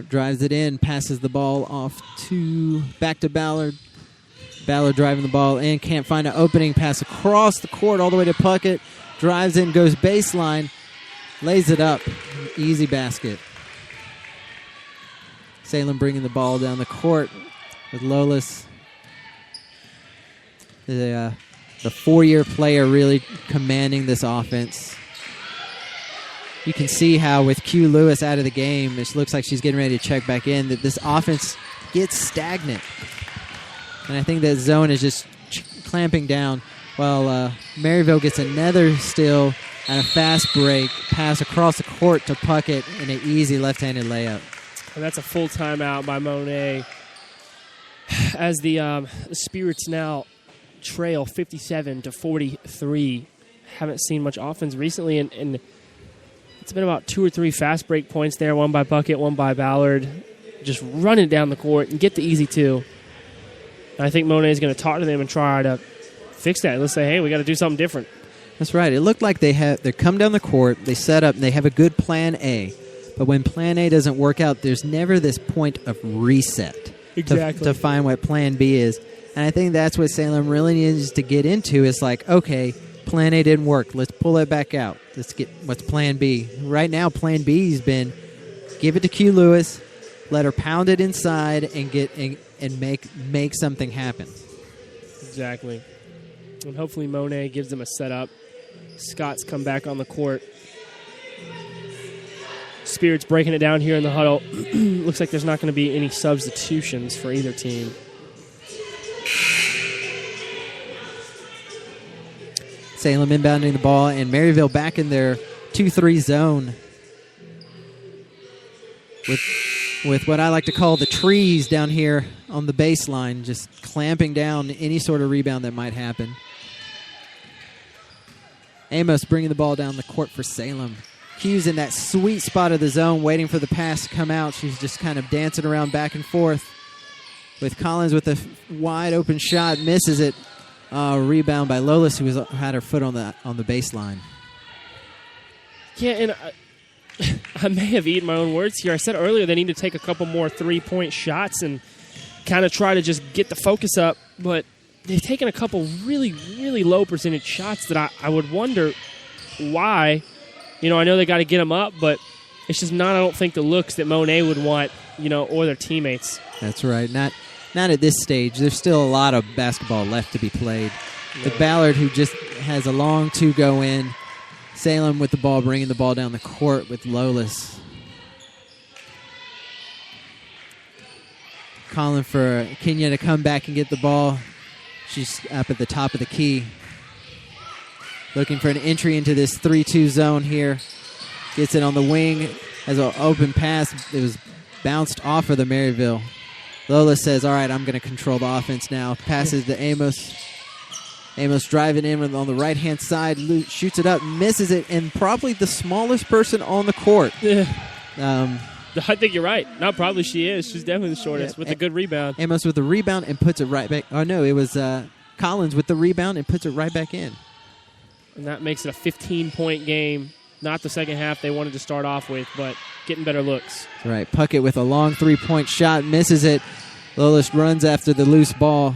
Drives it in, passes the ball off back to Ballard. Ballard driving the ball in, can't find an opening, pass across the court all the way to Puckett. Drives in, goes baseline, lays it up. Easy basket. Salem bringing the ball down the court with Lolis. The 4-year player really commanding this offense. You can see how with Q Lewis out of the game, it looks like she's getting ready to check back in, that this offense gets stagnant. And I think that zone is just clamping down while Maryville gets another steal and a fast break, pass across the court to Puckett in an easy left-handed layup. And that's a full timeout by Monet as the Spirits now trail 57-43. Haven't seen much offense recently, and it's been about 2 or 3 fast break points there, one by Puckett, one by Ballard. Just run it down the court and get the easy two. And I think Monet is going to talk to them and try to fix that. Let's say, hey, we got to do something different. That's right. It looked like they come down the court, they set up, and they have a good plan A. But when plan A doesn't work out, there's never this point of reset to find what plan B is. And I think that's what Salem really needs to get into. Is like, okay, plan A didn't work. Let's pull it back out. Let's get what's plan B. Right now, plan B's been give it to Q Lewis, let her pound it inside, and make something happen. Exactly. And hopefully Monet gives them a setup. Scott's come back on the court. Spirits breaking it down here in the huddle. Looks like there's not going to be any substitutions for either team. Salem inbounding the ball, and Maryville back in their 2-3 zone with what I like to call the trees down here on the baseline, just clamping down any sort of rebound that might happen. Amos bringing the ball down the court for Salem. Q's in that sweet spot of the zone, waiting for the pass to come out. She's just kind of dancing around back and forth. With Collins with a wide open shot, misses it. Rebound by Lolis, who had her foot on the baseline. Yeah, and I may have eaten my own words here. I said earlier they need to take a couple more three-point shots and kind of try to just get the focus up, but they've taken a couple really, really low percentage shots that I would wonder why. I know they got to get them up, but it's just not, I don't think, the looks that Monet would want, or their teammates. That's right. Not at this stage. There's still a lot of basketball left to be played. Yeah. With Ballard, who just has a long two go in. Salem with the ball, bringing the ball down the court with Lolis. Calling for Kenya to come back and get the ball. She's up at the top of the key. Looking for an entry into this 3-2 zone here. Gets it on the wing. Has an open pass. It was bounced off of the Maryville. Lola says, all right, I'm going to control the offense now. Passes to Amos. Amos driving in on the right-hand side. Shoots it up, misses it, and probably the smallest person on the court. Yeah. I think you're right. Not probably she is. She's definitely the shortest with a good rebound. Amos with the rebound and puts it right back. Oh, no, it was Collins with the rebound and puts it right back in. And that makes it a 15-point game. Not the second half they wanted to start off with, but getting better looks. That's right. Puckett with a long three-point shot, misses it. Lolis runs after the loose ball.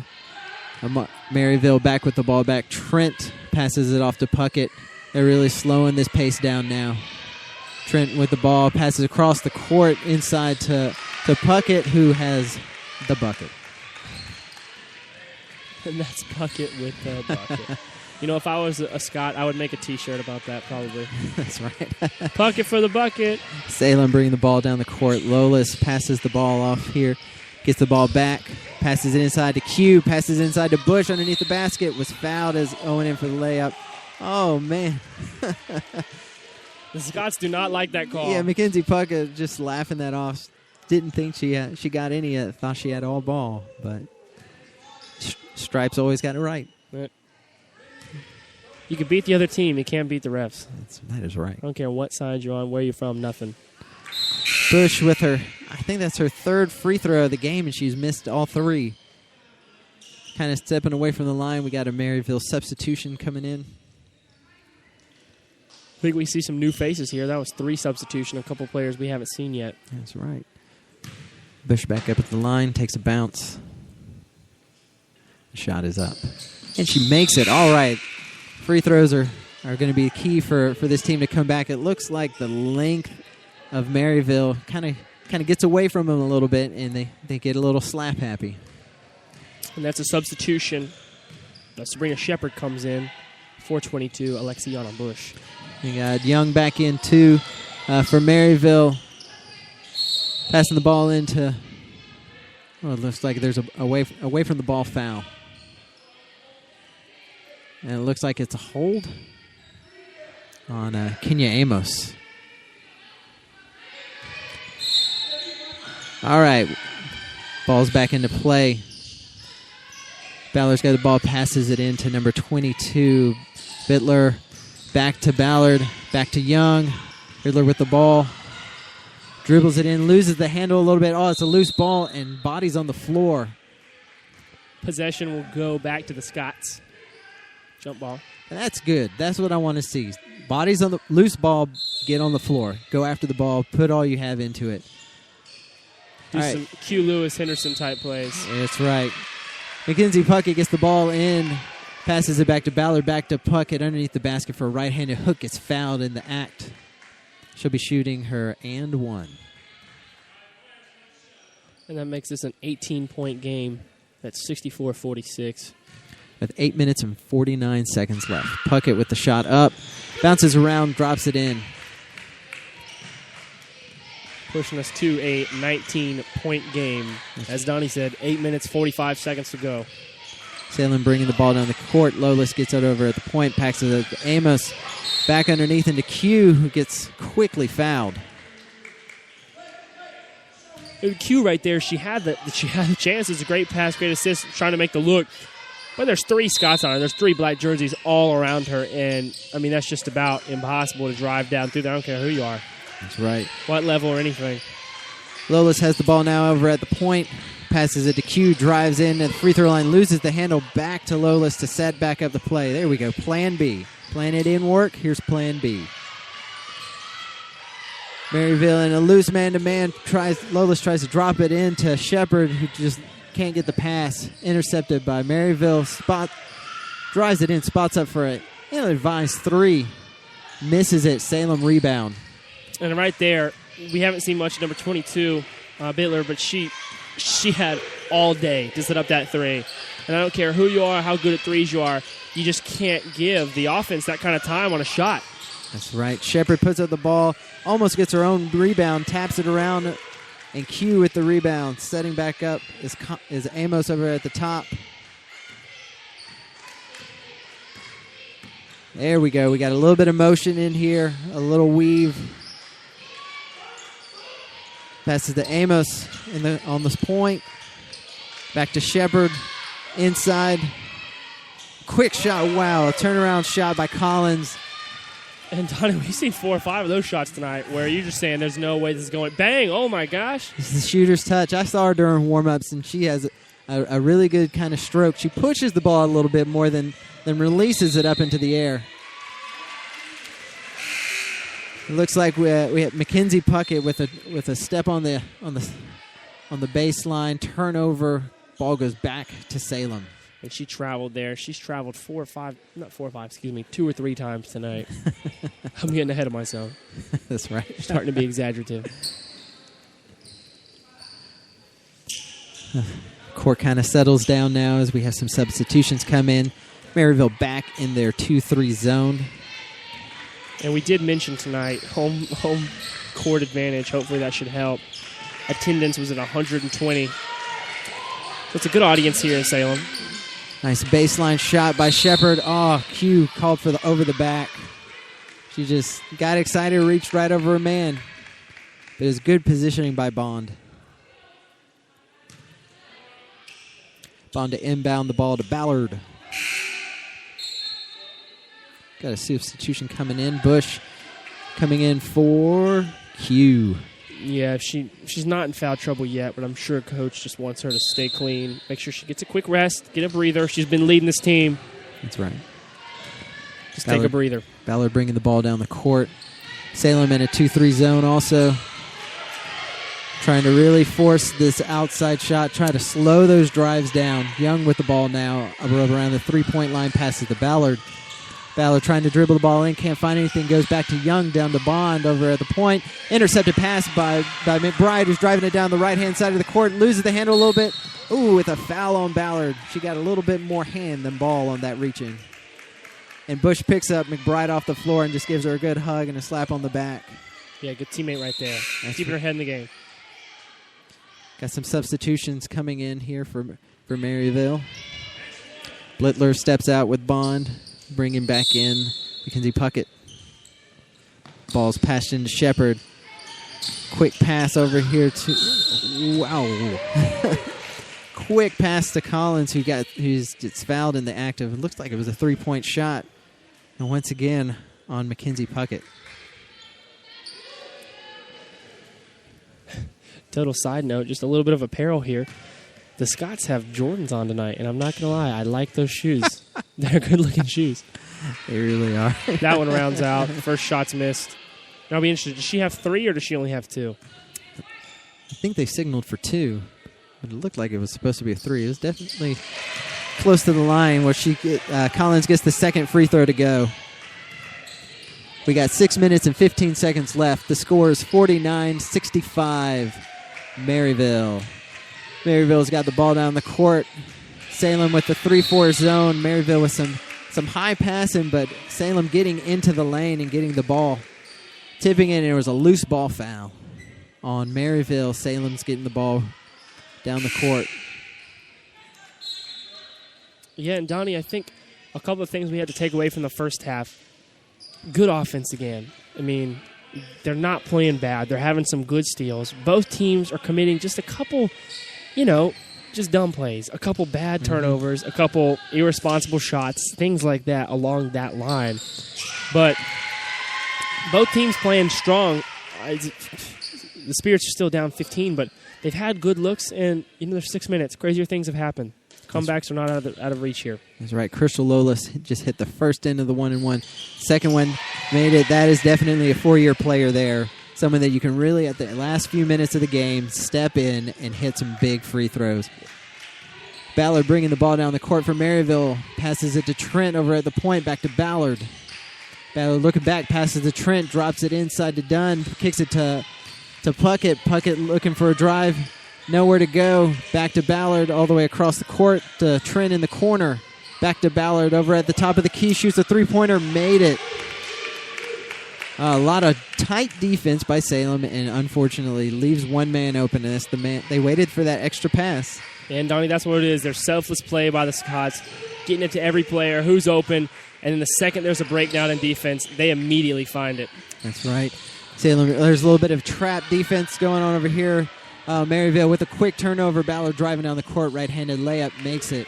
Maryville back with the ball back. Trent passes it off to Puckett. They're really slowing this pace down now. Trent with the ball, passes across the court inside to Puckett, who has the bucket. And that's Puckett with the bucket. If I was a Scott, I would make a T-shirt about that probably. That's right. Puckett for the bucket. Salem bringing the ball down the court. Lolis passes the ball off here. Gets the ball back. Passes it inside to Q. Passes inside to Bush underneath the basket. Was fouled as Owen in for the layup. Oh, man. The Scots do not like that call. Yeah, Mackenzie Puckett just laughing that off. Didn't think she got any. Thought she had all ball, but Stripes always got it right. You can beat the other team. You can't beat the refs. That is right. I don't care what side you're on, where you're from, nothing. Bush with her, I think that's her third free throw of the game, and she's missed all three. Kind of stepping away from the line. We got a Maryville substitution coming in. I think we see some new faces here. That was 3 substitution, a couple players we haven't seen yet. That's right. Bush back up at the line, takes a bounce. The shot is up. And she makes it. All right. Free throws are going to be key for this team to come back. It looks like the length of Maryville kind of gets away from them a little bit, and they get a little slap happy. And that's a substitution. Sabrina Shepard comes in. 4:22, Alexiana Bush. We got Young back in, too, for Maryville. Passing the ball into, it looks like there's a away from the ball foul. And it looks like it's a hold on Kenya Amos. All right. Ball's back into play. Ballard's got the ball, passes it into number 22. Bittler back to Ballard, back to Young. Bittler with the ball. Dribbles it in, loses the handle a little bit. Oh, it's a loose ball, and body's on the floor. Possession will go back to the Scots. Jump ball. And that's good. That's what I want to see. Bodies on the loose ball, get on the floor. Go after the ball, put all you have into it. Do some Q. Lewis Henderson type plays. That's right. Mackenzie Puckett gets the ball in, passes it back to Ballard, back to Puckett underneath the basket for a right-handed hook. Gets fouled in the act. She'll be shooting her and one. And that makes this an 18-point game. That's 64-46. With 8 minutes and 49 seconds left. Puckett with the shot up. Bounces around, drops it in. Pushing us to a 19-point game. As Donnie said, 8 minutes, 45 seconds to go. Salem bringing the ball down the court. Lolis gets it over at the point, packs it to Amos. Back underneath into Q, who gets quickly fouled. Q right there, she had the chance. It's a great pass, great assist, trying to make the look. But there's 3 Scots on her. There's 3 black jerseys all around her. And, I mean, that's just about impossible to drive down through there. I don't care who you are. That's right. What level or anything. Lolis has the ball now over at the point. Passes it to Q, drives in at the free throw line, loses the handle, back to Lolis to set back up the play. There we go. Plan B. Plan A didn't work. Here's plan B. Maryville in a loose man-to-man. Lolis tries to drop it into Shepard, who just can't get the pass. Intercepted by Maryville. Drives it in, spots up for it. Ill-advised 3. Misses it. Salem rebound. And right there, we haven't seen much of number 22, Bittler, but she had all day to set up that 3. And I don't care who you are, how good at threes you are, you just can't give the offense that kind of time on a shot. That's right. Shepard puts up the ball, almost gets her own rebound, taps it around, and Q with the rebound. Setting back up is Amos over at the top. There we go. We got a little bit of motion in here, a little weave. Passes to Amos on this point. Back to Shepard. Inside. Quick shot. Wow. A turnaround shot by Collins. And Donnie, we've seen 4 or 5 of those shots tonight where you're just saying there's no way this is going. Bang! Oh, my gosh. This is the shooter's touch. I saw her during warm-ups, and she has a really good kind of stroke. She pushes the ball a little bit more than releases it up into the air. It looks like we have Mackenzie Puckett with a step on the baseline, turnover, ball goes back to Salem. And she traveled there. She's traveled 2 or 3 times tonight. I'm getting ahead of myself. That's right. Starting to be exaggerative. Court kind of settles down now as we have some substitutions come in. Maryville back in their 2-3 zone. And we did mention tonight, home court advantage. Hopefully that should help. Attendance was at 120. So it's a good audience here in Salem. Nice baseline shot by Shepard. Oh, Q called for the over the back. She just got excited, reached right over her man. But it was good positioning by Bond. Bond to inbound the ball to Ballard. Got a substitution coming in. Bush coming in for Q. Yeah, she's not in foul trouble yet, but I'm sure Coach just wants her to stay clean, make sure she gets a quick rest, get a breather. She's been leading this team. That's right. Just take a breather. Ballard bringing the ball down the court. Salem in a 2-3 zone also. Trying to really force this outside shot, try to slow those drives down. Young with the ball now, around the three-point line, passes to Ballard. Ballard trying to dribble the ball in, can't find anything, goes back to Young, down to Bond over at the point. Intercepted pass by McBride, who's driving it down the right-hand side of the court, loses the handle a little bit. Ooh, with a foul on Ballard. She got a little bit more hand than ball on that reaching. And Bush picks up McBride off the floor and just gives her a good hug and a slap on the back. Yeah, good teammate right there. Keeping her head in the game. Got some substitutions coming in here for Maryville. Blittler steps out with Bond. Bringing back in Mackenzie Puckett. Ball's passed into Shepard. Quick pass over here to... Wow. Quick pass to Collins, who's gets fouled in the act of... It looks like it was a three-point shot. And once again on Mackenzie Puckett. Total side note, just a little bit of apparel here. The Scots have Jordans on tonight, and I'm not going to lie, I like those shoes. They're good-looking shoes. They really are. That one rounds out. First shot's missed. And I'll be interested. Does she have 3 or does she only have 2? I think they signaled for 2, but it looked like it was supposed to be a 3. It was definitely close to the line where Collins gets the second free throw to go. We got 6 minutes and 15 seconds left. The score is 49-65, Maryville. Maryville's got the ball down the court. Salem with the 3-4 zone. Maryville with some high passing, but Salem getting into the lane and getting the ball. Tipping it, and it was a loose ball foul on Maryville. Salem's getting the ball down the court. Yeah, and Donnie, I think a couple of things we had to take away from the first half. Good offense again. I mean, they're not playing bad. They're having some good steals. Both teams are committing just a couple, just dumb plays, a couple bad turnovers, a couple irresponsible shots, things like that along that line. But both teams playing strong. The Spirits are still down 15, but they've had good looks, and there's 6 minutes. Crazier things have happened. Comebacks are not out of reach here. That's right. Crystal Lolas just hit the first end of the 1-and-1. Second one made it. That is definitely a 4-year player there. Someone that you can really, at the last few minutes of the game, step in and hit some big free throws. Ballard bringing the ball down the court for Maryville. Passes it to Trent over at the point. Back to Ballard. Ballard looking back. Passes to Trent. Drops it inside to Dunn. Kicks it to Puckett. Puckett looking for a drive. Nowhere to go. Back to Ballard all the way across the court to Trent in the corner. Back to Ballard over at the top of the key. Shoots a three-pointer. Made it. A lot of tight defense by Salem, and unfortunately leaves one man open. And that's the man. They waited for that extra pass. And Donnie, that's what it is. There's selfless play by the Scots, getting it to every player who's open. And then the second there's a breakdown in defense, they immediately find it. That's right. Salem. There's a little bit of trap defense going on over here. Maryville with a quick turnover. Ballard driving down the court. Right-handed layup makes it.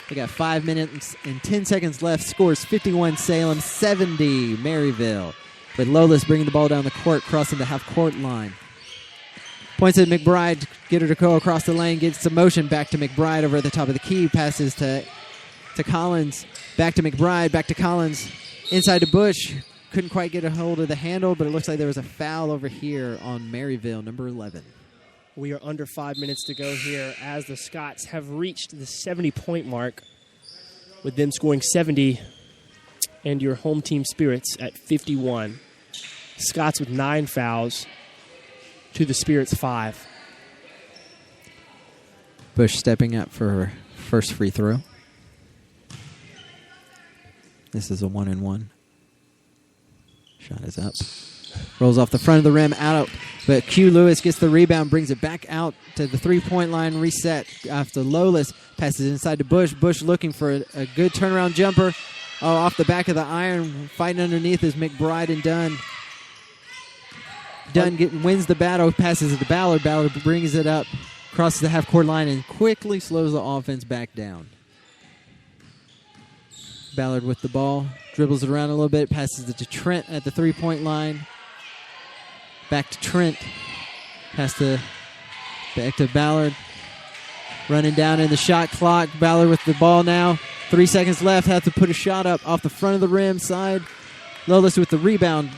We got 5 minutes and 10 seconds left. Scores 51 Salem, 70 Maryville. With Lolas bringing the ball down the court, crossing the half-court line. Points at McBride. Get her to go across the lane. Gets some motion. Back to McBride over at the top of the key. Passes to Collins. Back to McBride. Back to Collins. Inside to Bush. Couldn't quite get a hold of the handle, but it looks like there was a foul over here on Maryville, number 11. We are under 5 minutes to go here as the Scots have reached the 70-point mark with them scoring 70 and your home team Spirits at 51. Scots with 9 fouls to the Spirits 5. Bush stepping up for her first free throw. This is a 1-and-1. Shot is up. Rolls off the front of the rim, out. But Q Lewis gets the rebound, brings it back out to the three-point line, reset after Lolis. Passes inside to Bush. Bush looking for a good turnaround jumper. Oh, off the back of the iron. Fighting underneath is McBride and Dunn. Dunn wins the battle, passes it to Ballard. Ballard brings it up, crosses the half-court line, and quickly slows the offense back down. Ballard with the ball, dribbles it around a little bit, passes it to Trent at the three-point line. Back to Trent. Back to Ballard. Running down in the shot clock. Ballard with the ball now. 3 seconds left. Have to put a shot up off the front of the rim side. Lolis with the rebound.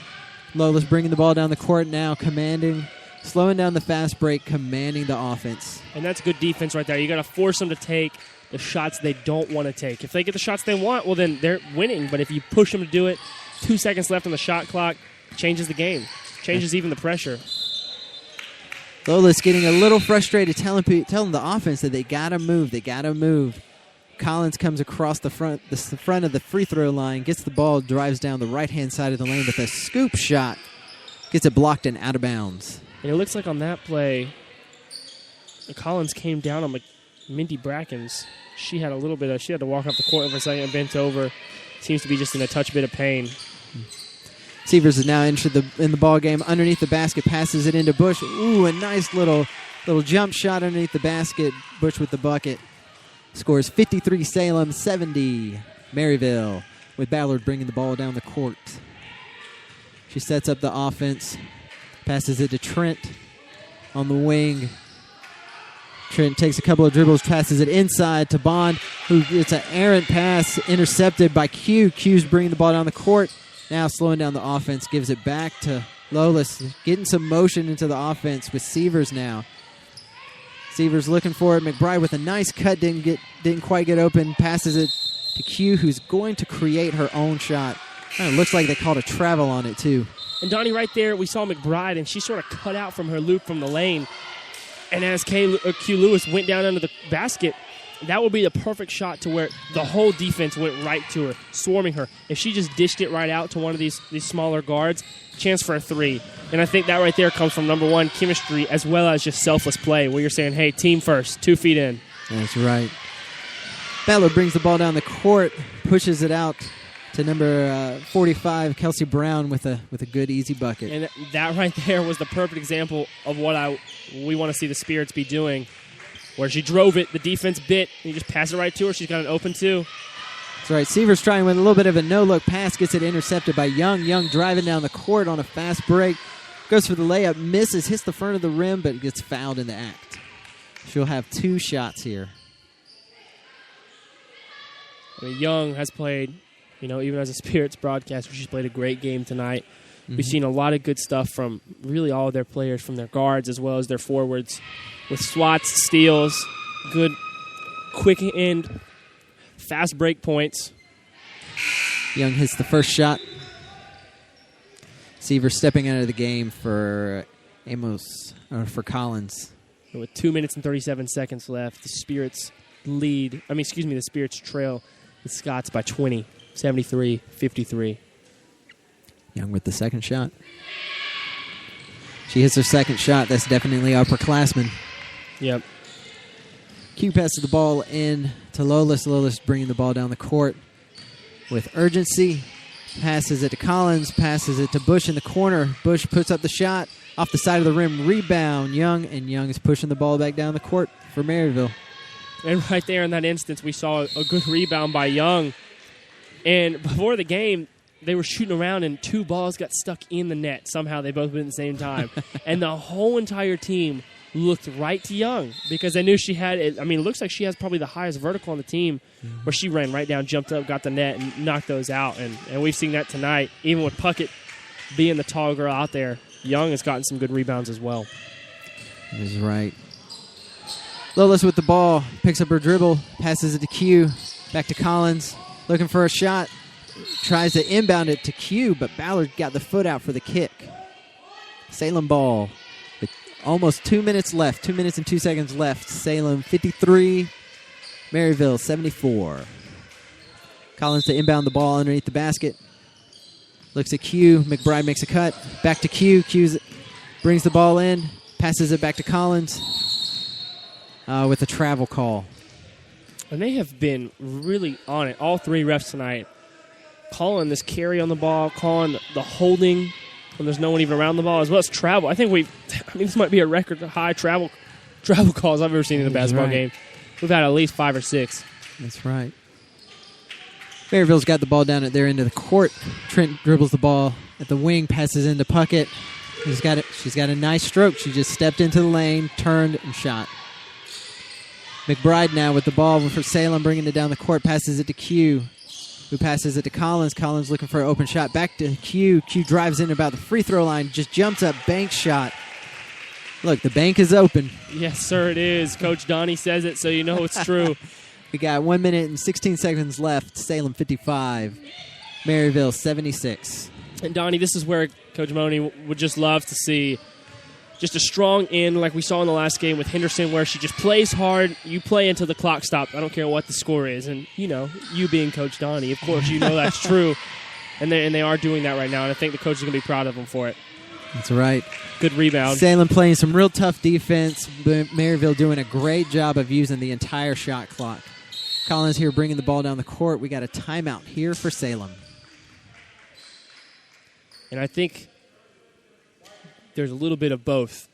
Lolis bringing the ball down the court now, slowing down the fast break, commanding the offense. And that's good defense right there. You got to force them to take the shots they don't want to take. If they get the shots they want, well, then they're winning. But if you push them to do it, 2 seconds left on the shot clock, changes the game. Changes even the pressure. Lolis getting a little frustrated, telling the offense that they got to move. They got to move. Collins comes across the front of the free throw line, gets the ball, drives down the right-hand side of the lane with a scoop shot. Gets it blocked and out of bounds. And it looks like on that play, Collins came down on Mindy Brackens. She had to walk off the court for a second and bent over. Seems to be just in a touch bit of pain. Severs is now entered in the ball game. Underneath the basket, passes it into Bush. Ooh, a nice little jump shot underneath the basket. Bush with the bucket. Scores 53 Salem, 70 Maryville, with Ballard bringing the ball down the court. She sets up the offense, passes it to Trent on the wing. Trent takes a couple of dribbles, passes it inside to Bond, who gets an errant pass intercepted by Q. Q's bringing the ball down the court. Now slowing down the offense, gives it back to Lolis, getting some motion into the offense with Severs now. Severs looking for it. McBride with a nice cut, didn't quite get open. Passes it to Q, who's going to create her own shot. Kind of looks like they called a travel on it too. And Donnie, right there, we saw McBride, and she sort of cut out from her loop from the lane. And as Q Lewis went down under the basket, that would be the perfect shot to where the whole defense went right to her, swarming her. If she just dished it right out to one of these smaller guards, chance for a three. And I think that right there comes from, number one, chemistry, as well as just selfless play, where you're saying, hey, team first, 2 feet in. That's right. Ballard brings the ball down the court, pushes it out to number 45, Kelsey Brown, with a good, easy bucket. And that right there was the perfect example of what we want to see the Spirits be doing, where she drove it, the defense bit, and you just pass it right to her. She's got an open two. That's right. Severs trying with a little bit of a no-look pass, gets it intercepted by Young. Young driving down the court on a fast break. Goes for the layup, misses, hits the front of the rim, but gets fouled in the act. She'll have 2 shots here. I mean, Young has played, even as a Spirits broadcaster, she's played a great game tonight. Mm-hmm. We've seen a lot of good stuff from really all of their players, from their guards as well as their forwards, with swats, steals, good quick end, fast break points. Young hits the first shot. Severs stepping out of the game for Collins. With 2 minutes and 37 seconds left, the Spirits trail the Scots by 20, 73-53. Young with the second shot. She hits her second shot. That's definitely upperclassman. Yep. Q passes the ball in to Lolis. Lolis bringing the ball down the court with urgency. Passes it to Collins. Passes it to Bush in the corner. Bush puts up the shot off the side of the rim. Rebound, Young, and Young is pushing the ball back down the court for Maryville. And right there in that instance, we saw a good rebound by Young. And before the game, they were shooting around, and 2 balls got stuck in the net. Somehow they both went at the same time. And the whole entire team looked right to Young because they knew she had it. I mean, it looks like she has probably the highest vertical on the team, where she ran right down, jumped up, got the net, and knocked those out. And we've seen that tonight. Even with Puckett being the tall girl out there, Young has gotten some good rebounds as well. That is right. Lolis with the ball, picks up her dribble, passes it to Q, back to Collins, looking for a shot. Tries to inbound it to Q, but Ballard got the foot out for the kick. Salem ball with almost 2 minutes left. 2 minutes and 2 seconds left. Salem 53, Maryville 74. Collins to inbound the ball underneath the basket. Looks at Q. McBride makes a cut. Back to Q. Q brings the ball in. Passes it back to Collins with a travel call. And they have been really on it, all three refs tonight, calling this carry on the ball, calling the holding when there's no one even around the ball, as well as travel. I think this might be a record high travel calls I've ever seen in a basketball game. We've had at least 5 or 6. That's right. Maryville's got the ball down at their end of the court. Trent dribbles the ball at the wing, passes into Puckett. She's got a nice stroke. She just stepped into the lane, turned, and shot. McBride now with the ball for Salem, bringing it down the court, passes it to Q, who passes it to Collins. Collins looking for an open shot. Back to Q. Q drives in about the free throw line, just jumps up, bank shot. Look, the bank is open. Yes, sir, it is. Coach Donnie says it, so you know it's true. We got 1 minute and 16 seconds left. Salem 55, Maryville 76. And Donnie, this is where Coach Money would just love to see just a strong end like we saw in the last game with Henderson, where she just plays hard. You play until the clock stops. I don't care what the score is. And, you being Coach Donnie, of course, you know that's true. And they are doing that right now, and I think the coach is going to be proud of them for it. That's right. Good rebound. Salem playing some real tough defense. Maryville doing a great job of using the entire shot clock. Collins here bringing the ball down the court. We got a timeout here for Salem. And I think there's a little bit of both.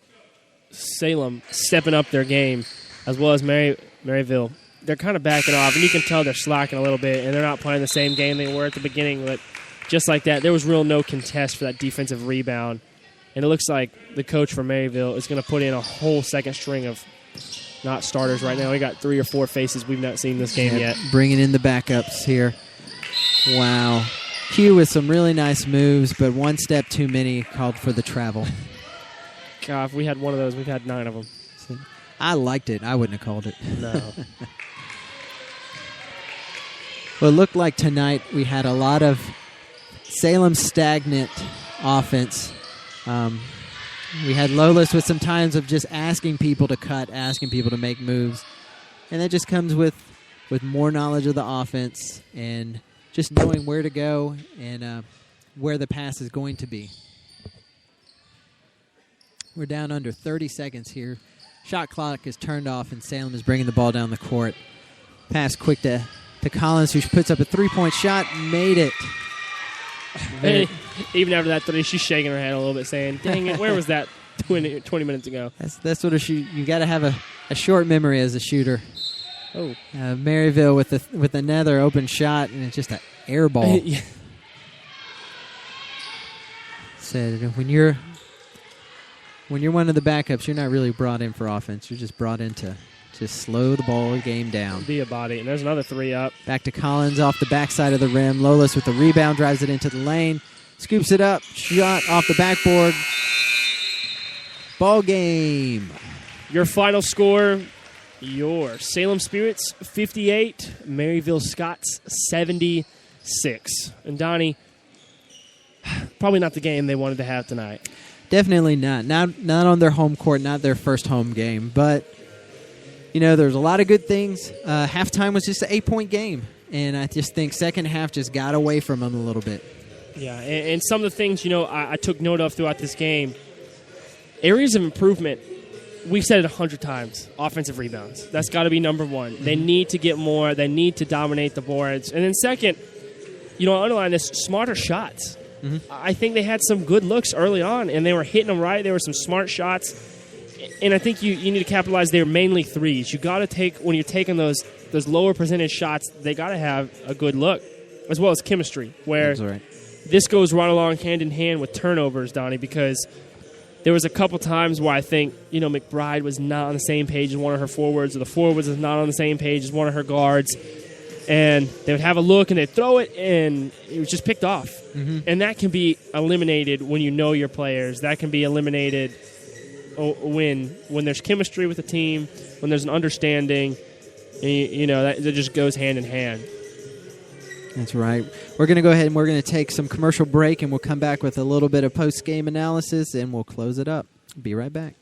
Salem stepping up their game, as well as Maryville. They're kind of backing off, and you can tell they're slacking a little bit, and they're not playing the same game they were at the beginning. But just like that, there was no contest for that defensive rebound. And it looks like the coach for Maryville is going to put in a whole second string of not starters right now. We got 3 or 4 faces we've not seen this game yet. Bringing in the backups here. Wow. Q with some really nice moves, but one step too many called for the travel. God, if we had one of those, we've had 9 of them. I liked it. I wouldn't have called it. No. Well, it looked like tonight we had a lot of Salem stagnant offense. We had Lolis with some times of just asking people to cut, asking people to make moves. And that just comes with more knowledge of the offense and just knowing where to go and where the pass is going to be. We're down under 30 seconds here. Shot clock is turned off, and Salem is bringing the ball down the court. Pass quick to Collins, who puts up a three-point shot, made it. Hey, even after that 3, she's shaking her head a little bit, saying, dang it, where was that 20 minutes ago? That's what you got to have a short memory as a shooter. Oh, Maryville with another open shot, and it's just an air ball. Yeah. Said when you're one of the backups, you're not really brought in for offense. You're just brought in to just slow the ball game down. Be a body, and there's another 3 up. Back to Collins off the backside of the rim. Lolis with the rebound, drives it into the lane, scoops it up, shot off the backboard. Ball game. Your final score, your Salem Spirits 58, Maryville Scots 76. And Donnie, probably not the game they wanted to have tonight. Definitely not. Not on their home court, not their first home game. But, there's a lot of good things. Halftime was just an 8-point game. And I just think second half just got away from them a little bit. Yeah, and some of the things, I took note of throughout this game. Areas of improvement, we've said it 100 times, offensive rebounds. That's got to be number one. Mm-hmm. They need to get more. They need to dominate the boards. And then second, I underline this, smarter shots. Mm-hmm. I think they had some good looks early on, and they were hitting them right. There were some smart shots. And I think you need to capitalize. They're mainly threes. You got to take, when you're taking those lower percentage shots, they got to have a good look, as well as chemistry, where this goes right along hand in hand with turnovers, Donnie, because there was a couple times where I think, McBride was not on the same page as one of her forwards, or the forward was not on the same page as one of her guards. And they would have a look, and they'd throw it, and it was just picked off. Mm-hmm. And that can be eliminated when you know your players. That can be eliminated when there's chemistry with the team, when there's an understanding. That just goes hand in hand. That's right. We're going to go ahead and we're going to take some commercial break, and we'll come back with a little bit of post-game analysis, and we'll close it up. Be right back.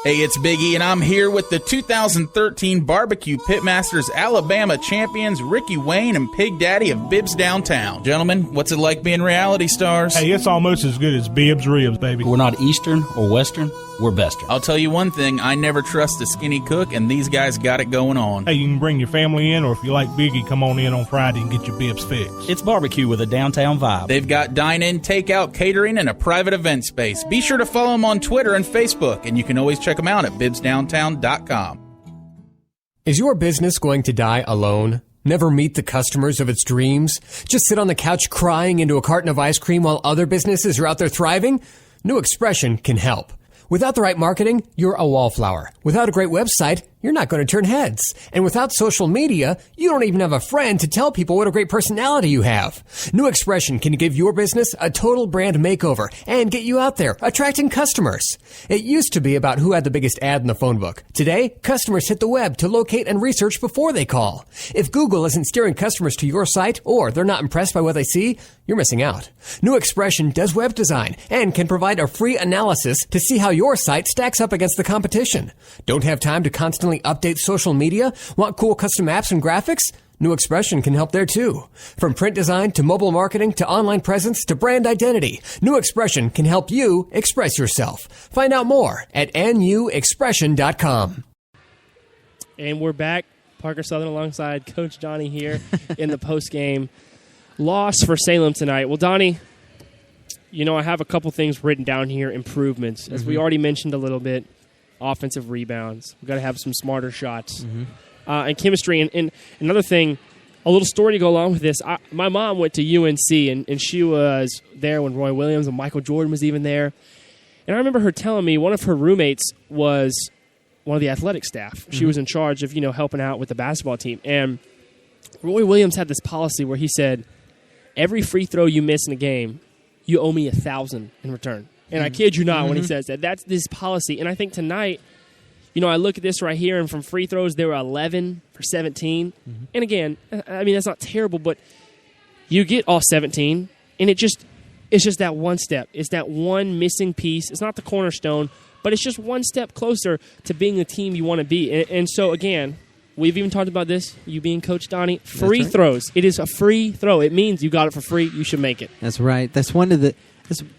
Hey, it's Big E, and I'm here with the 2013 Barbecue Pitmasters Alabama champions, Ricky Wayne and Pig Daddy of Bibbs Downtown. Gentlemen, what's it like being reality stars? Hey, it's almost as good as Bibbs Ribs, baby. We're not Eastern or Western, we're Western. I'll tell you one thing, I never trust a skinny cook, and these guys got it going on. Hey, you can bring your family in, or if you like Biggie, come on in on Friday and get your bibs fixed. It's barbecue with a downtown vibe. They've got dine-in, takeout, catering, and a private event space. Be sure to follow them on Twitter and Facebook, and you can always check them out at bibsdowntown.com. Is your business going to die alone? Never meet the customers of its dreams? Just sit on the couch crying into a carton of ice cream while other businesses are out there thriving? New Expression can help. Without the right marketing, you're a wallflower. Without a great website, you're not going to turn heads. And without social media, you don't even have a friend to tell people what a great personality you have. New Expression can give your business a total brand makeover and get you out there, attracting customers. It used to be about who had the biggest ad in the phone book. Today, customers hit the web to locate and research before they call. If Google isn't steering customers to your site or they're not impressed by what they see, you're missing out. New Expression does web design and can provide a free analysis to see how your site stacks up against the competition. Don't have time to constantly update social media? Want cool custom apps and graphics? New Expression can help there too. From print design to mobile marketing to online presence to brand identity, New Expression can help you express yourself. Find out more at nuexpression.com. And we're back. Parker Southern alongside Coach Donnie here in the postgame loss for Salem tonight. Well, Donnie, I have a couple things written down here, improvements. As we already mentioned a little bit, offensive rebounds. We've got to have some smarter shots. And chemistry. And another thing, a little story to go along with this. My mom went to UNC, and she was there when Roy Williams and Michael Jordan was even there. And I remember her telling me one of her roommates was one of the athletic staff. She was in charge of, helping out with the basketball team. And Roy Williams had this policy where he said, every free throw you miss in a game, you owe me $1,000 in return. And I kid you not when he says that. That's this policy. And I think tonight, I look at this right here, and from free throws, they were 11 for 17. And again, I mean, that's not terrible, but you get all 17, and it's just that one step. It's that one missing piece. It's not the cornerstone, but it's just one step closer to being the team you want to be. And so, again, we've even talked about this, you being Coach Donnie, free throws. It is a free throw. It means you got it for free. You should make it. That's right. That's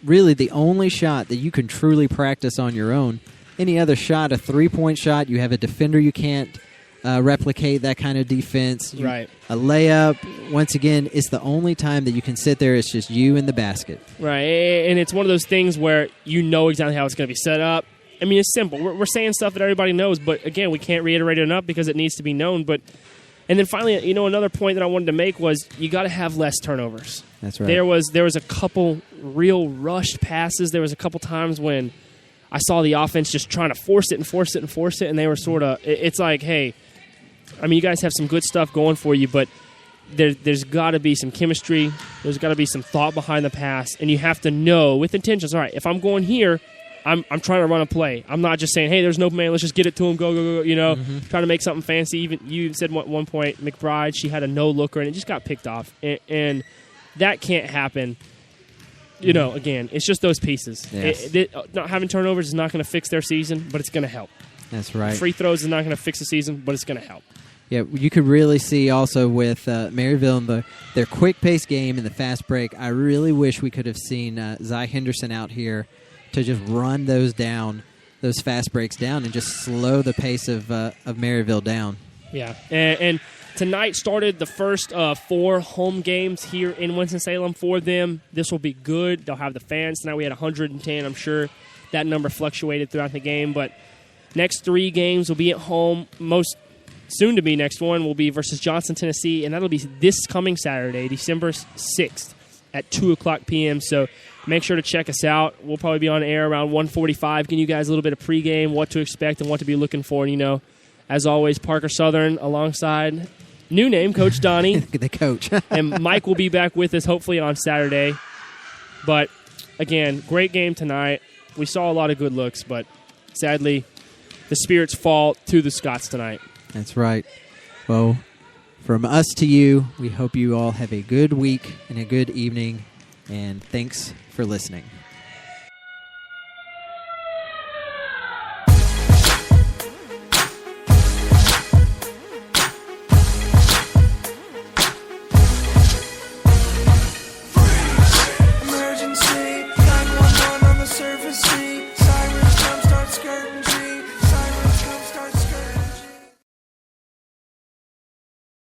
really the only shot that you can truly practice on your own. Any other shot, a three-point shot, you have a defender you can't replicate that kind of defense. Right. A layup, once again, it's the only time that you can sit there. It's just you and the basket. Right, and it's one of those things where you know exactly how it's going to be set up. I mean, it's simple. We're saying stuff that everybody knows, but again, we can't reiterate it enough because it needs to be known. And then finally, another point that I wanted to make was you got to have less turnovers. That's right. There was a couple real rushed passes. There was a couple times when I saw the offense just trying to force it, and they were sort of. It's like, hey, I mean, you guys have some good stuff going for you, but there's got to be some chemistry. There's got to be some thought behind the pass, and you have to know with intentions. All right, if I'm going here, I'm trying to run a play. I'm not just saying, hey, there's no man, let's just get it to him, go, trying to make something fancy. Even you said at one point, McBride, she had a no-looker, and it just got picked off. And that can't happen. Again, it's just those pieces. Yes. Not having turnovers is not going to fix their season, but it's going to help. That's right. Free throws is not going to fix the season, but it's going to help. Yeah, you could really see also with Maryville and their quick-paced game and the fast break, I really wish we could have seen Zy Henderson out here to just run those fast breaks down and just slow the pace of Maryville down. Yeah, and tonight started the first 4 home games here in Winston-Salem for them. This will be good. They'll have the fans. Tonight we had 110. I'm sure that number fluctuated throughout the game, but next 3 games will be at home. Most soon to be next one will be versus Johnson, Tennessee, and that'll be this coming Saturday, December 6th at 2:00 p.m. So make sure to check us out. We'll probably be on air around 1:45, giving you guys a little bit of pregame, what to expect and what to be looking for. And, as always, Parker Southern alongside new name, Coach Donnie. The coach. And Mike will be back with us hopefully on Saturday. But, again, great game tonight. We saw a lot of good looks, but sadly, the Spirits fall to the Scots tonight. That's right. Well, from us to you, we hope you all have a good week and a good evening, and thanks for listening.